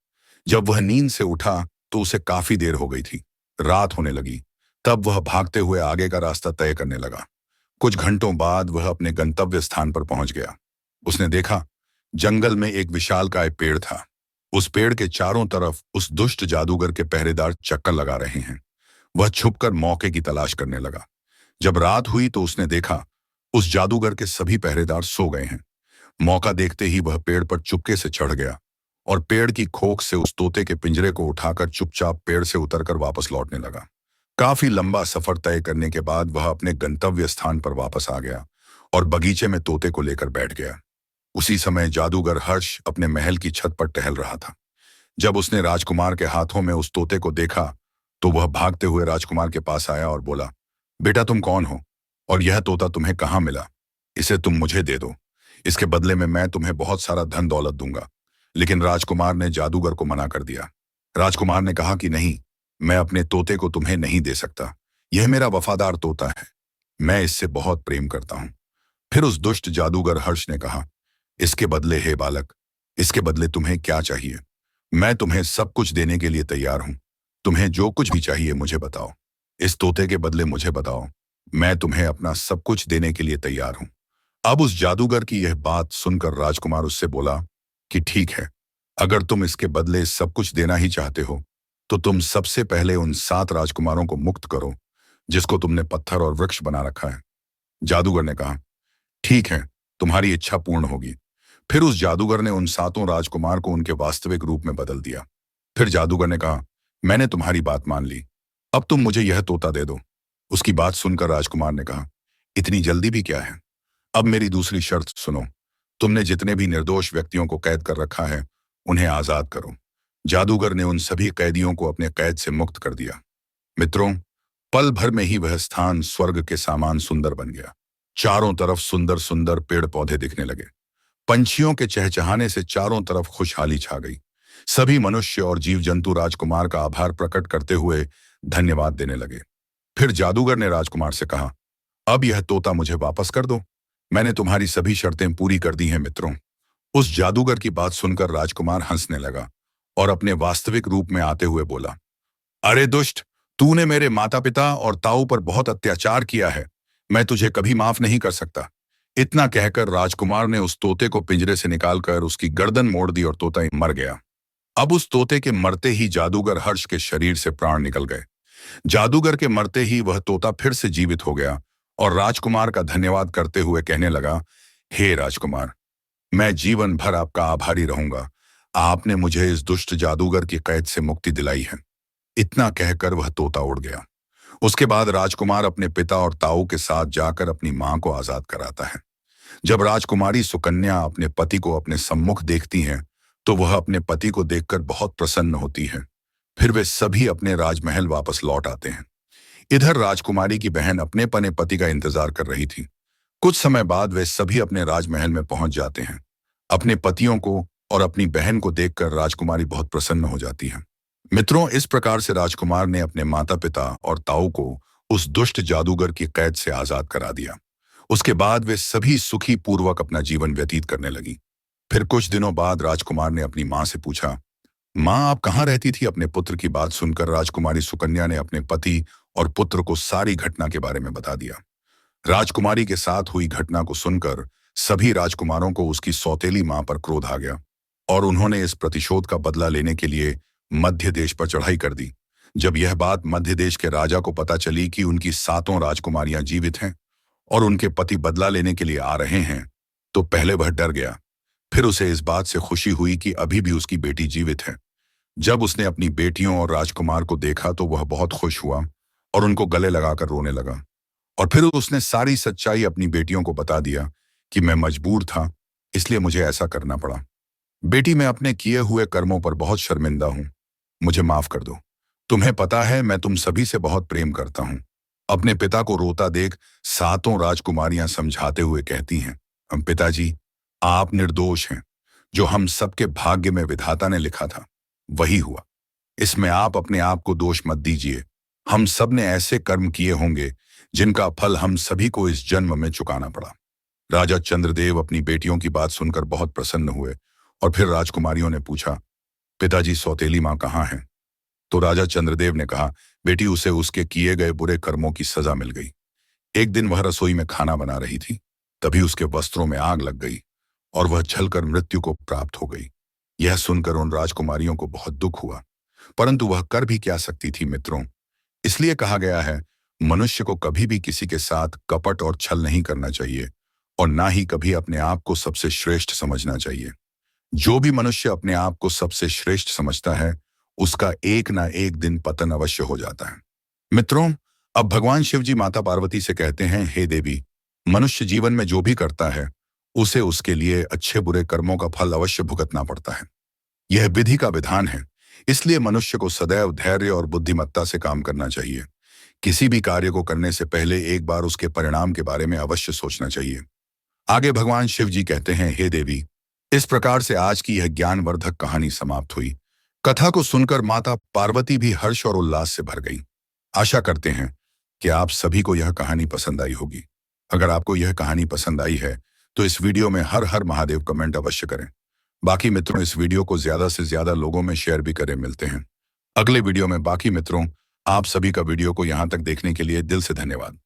जब वह नींद से उठा तो उसे काफी देर हो गई थी, रात होने लगी। तब वह भागते हुए आगे का रास्ता तय करने लगा। कुछ घंटों बाद वह अपने गंतव्य स्थान पर पहुंच गया। उसने देखा, जंगल में एक विशालकाय पेड़ था। उस पेड़ के चारों तरफ उस दुष्ट जादूगर के पहरेदार चक्कर लगा रहे हैं। वह छुपकर मौके की तलाश करने लगा। जब रात हुई तो उसने देखा, उस जादूगर के सभी पहरेदार सो गए हैं। मौका देखते ही वह पेड़ पर चुपके से चढ़ गया और पेड़ की खोख से उस तोते के पिंजरे को उठाकर चुपचाप पेड़ से उतरकर वापस लौटने लगा। काफी लंबा सफर तय करने के बाद वह अपने गंतव्य स्थान पर वापस आ गया और बगीचे में तोते को लेकर बैठ गया। उसी समय जादूगर हर्ष अपने महल की छत पर टहल रहा था। जब उसने राजकुमार के हाथों में उस तोते को देखा तो वह भागते हुए राजकुमार के पास आया और बोला, बेटा, तुम कौन हो और यह तोता तुम्हें कहाँ मिला? इसे तुम मुझे दे दो, इसके बदले में मैं तुम्हें बहुत सारा धन दौलत दूंगा। लेकिन राजकुमार ने जादूगर को मना कर दिया। राजकुमार ने कहा कि नहीं, मैं अपने तोते को तुम्हें नहीं दे सकता। यह मेरा वफादार तोता है, मैं इससे बहुत प्रेम करता हूं। फिर उस दुष्ट जादूगर हर्ष ने कहा, इसके बदले, हे बालक, इसके बदले तुम्हें क्या चाहिए? मैं तुम्हें सब कुछ देने के लिए तैयार हूं। तुम्हें जो कुछ भी चाहिए मुझे बताओ। इस तोते के बदले मुझे बताओ, मैं तुम्हें अपना सब कुछ देने के लिए तैयार हूं। अब उस जादूगर की यह बात सुनकर राजकुमार उससे बोला कि ठीक है, अगर तुम इसके बदले सब कुछ देना ही चाहते हो तो तुम सबसे पहले उन 7 राजकुमारों को मुक्त करो जिसको तुमने पत्थर और वृक्ष बना रखा है। जादूगर ने कहा, ठीक है, तुम्हारी इच्छा पूर्ण होगी। फिर उस जादूगर ने उन 7 राजकुमार को उनके वास्तविक रूप में बदल दिया। फिर जादूगर ने कहा, मैंने तुम्हारी बात मान ली, अब तुम मुझे यह तोता दे दो। उसकी बात सुनकर राजकुमार ने कहा, इतनी जल्दी भी क्या है? अब मेरी दूसरी शर्त सुनो। तुमने जितने भी निर्दोष व्यक्तियों को कैद कर रखा है उन्हें आजाद करो। जादूगर ने उन सभी कैदियों को अपने कैद से मुक्त कर दिया। मित्रों, पल भर में ही वह स्थान स्वर्ग के समान सुंदर बन गया। चारों तरफ सुंदर सुंदर पेड़ पौधे दिखने लगे। पंछियों के चहचहाने से चारों तरफ खुशहाली छा गई। सभी मनुष्य और जीव जंतु राजकुमार का आभार प्रकट करते हुए धन्यवाद देने लगे। फिर जादूगर ने राजकुमार से कहा, अब यह तोता मुझे वापस कर दो। मैंने तुम्हारी सभी शर्तें पूरी कर दी हैं मित्रों। उस जादूगर की बात सुनकर राजकुमार हंसने लगा और अपने वास्तविक रूप में आते हुए बोला, अरे दुष्ट, तूने मेरे माता पिता और ताऊ पर बहुत अत्याचार किया है। मैं तुझे कभी माफ नहीं कर सकता। इतना कहकर राजकुमार ने उस तोते को पिंजरे से निकालकर उसकी गर्दन मोड़ दी और तोता मर गया। अब उस तोते के मरते ही जादूगर हर्ष के शरीर से प्राण निकल गए। जादूगर के मरते ही वह तोता फिर से जीवित हो गया और राजकुमार का धन्यवाद करते हुए कहने लगा, हे राजकुमार, मैं जीवन भर आपका आभारी रहूंगा। आपने मुझे इस दुष्ट जादूगर की कैद से मुक्ति दिलाई है। इतना कहकर वह तोता उड़ गया। उसके बाद राजकुमार अपने पिता और ताऊ के साथ जाकर अपनी मां को आजाद कराता है। जब राजकुमारी सुकन्या अपने पति को अपने सम्मुख देखती हैं, तो वह अपने पति को देखकर बहुत प्रसन्न होती है। फिर वे सभी अपने राजमहल वापस लौट आते हैं। इधर राजकुमारी की बहन अपने पने पति का इंतजार कर रही थी। कुछ समय बाद वे सभी अपने राजमहल में पहुंच जाते हैं। अपने पतियों को और अपनी बहन को देखकर राजकुमारी बहुत प्रसन्न हो जाती है। मित्रों, इस प्रकार से राजकुमार ने अपने माता पिता और ताऊ को उस दुष्ट जादूगर की कैद से आजाद करा दिया। उसके बाद वे सभी सुखी पूर्वक अपना जीवन व्यतीत करने लगी। फिर कुछ दिनों बाद राजकुमार ने अपनी मां से पूछा, मां, आप कहाँ रहती थी? अपने पुत्र की बात सुनकर राजकुमारी सुकन्या ने अपने पति और पुत्र को सारी घटना के बारे में बता दिया। राजकुमारी के साथ हुई घटना को सुनकर सभी राजकुमारों को उसकी सौतेली मां पर क्रोध आ गया और उन्होंने इस प्रतिशोध का बदला लेने के लिए मध्य देश पर चढ़ाई कर दी। जब यह बात मध्य देश के राजा को पता चली कि उनकी 7 राजकुमारियां जीवित हैं और उनके पति बदला लेने के लिए आ रहे हैं, तो पहले वह डर गया। फिर उसे इस बात से खुशी हुई कि अभी भी उसकी बेटी जीवित है। जब उसने अपनी बेटियों और राजकुमार को देखा तो वह बहुत खुश हुआ और उनको गले लगाकर रोने लगा। और फिर उसने सारी सच्चाई अपनी बेटियों को बता दिया कि मैं मजबूर था, इसलिए मुझे ऐसा करना पड़ा। बेटी, मैं अपने किए हुए कर्मों पर बहुत शर्मिंदा हूं। मुझे माफ कर दो। तुम्हें पता है, मैं तुम सभी से बहुत प्रेम करता हूं। अपने पिता को रोता देख 7 राजकुमारियां समझाते हुए कहती हैं, हम पिताजी, आप निर्दोष हैं। जो हम सबके भाग्य में विधाता ने लिखा था वही हुआ। इसमें आप अपने आप को दोष मत दीजिए। हम सब ने ऐसे कर्म किए होंगे जिनका फल हम सभी को इस जन्म में चुकाना पड़ा। राजा चंद्रदेव अपनी बेटियों की बात सुनकर बहुत प्रसन्न हुए और फिर राजकुमारियों ने पूछा, पिताजी, सौतेली मां कहाँ है? तो राजा चंद्रदेव ने कहा, बेटी, उसे उसके किए गए बुरे कर्मों की सजा मिल गई। एक दिन वह रसोई में खाना बना रही थी, तभी उसके वस्त्रों में आग लग गई और वह जलकर मृत्यु को प्राप्त हो गई। यह सुनकर उन राजकुमारियों को बहुत दुख हुआ, परंतु वह कर भी क्या सकती थी मित्रों। इसलिए कहा गया है, मनुष्य को कभी भी किसी के साथ कपट और छल नहीं करना चाहिए और ना ही कभी अपने आप को सबसे श्रेष्ठ समझना चाहिए। जो भी मनुष्य अपने आप को सबसे श्रेष्ठ समझता है, उसका एक ना एक दिन पतन अवश्य हो जाता है। मित्रों, अब भगवान शिव जी माता पार्वती से कहते हैं, हे देवी, मनुष्य जीवन में जो भी करता है उसे उसके लिए अच्छे बुरे कर्मों का फल अवश्य भुगतना पड़ता है। यह विधि का विधान है। इसलिए मनुष्य को सदैव धैर्य और बुद्धिमत्ता से काम करना चाहिए। किसी भी कार्य को करने से पहले एक बार उसके परिणाम के बारे में अवश्य सोचना चाहिए। आगे भगवान शिव जी कहते हैं, हे देवी, इस प्रकार से आज की यह ज्ञानवर्धक कहानी समाप्त हुई। कथा को सुनकर माता पार्वती भी हर्ष और उल्लास से भर गई। आशा करते हैं कि आप सभी को यह कहानी पसंद आई होगी। अगर आपको यह कहानी पसंद आई है तो इस वीडियो में हर हर महादेव कमेंट अवश्य करें। बाकी मित्रों, इस वीडियो को ज्यादा से ज्यादा लोगों में शेयर भी करें। मिलते हैं अगले वीडियो में। बाकी मित्रों, आप सभी का वीडियो को यहाँ तक देखने के लिए दिल से धन्यवाद।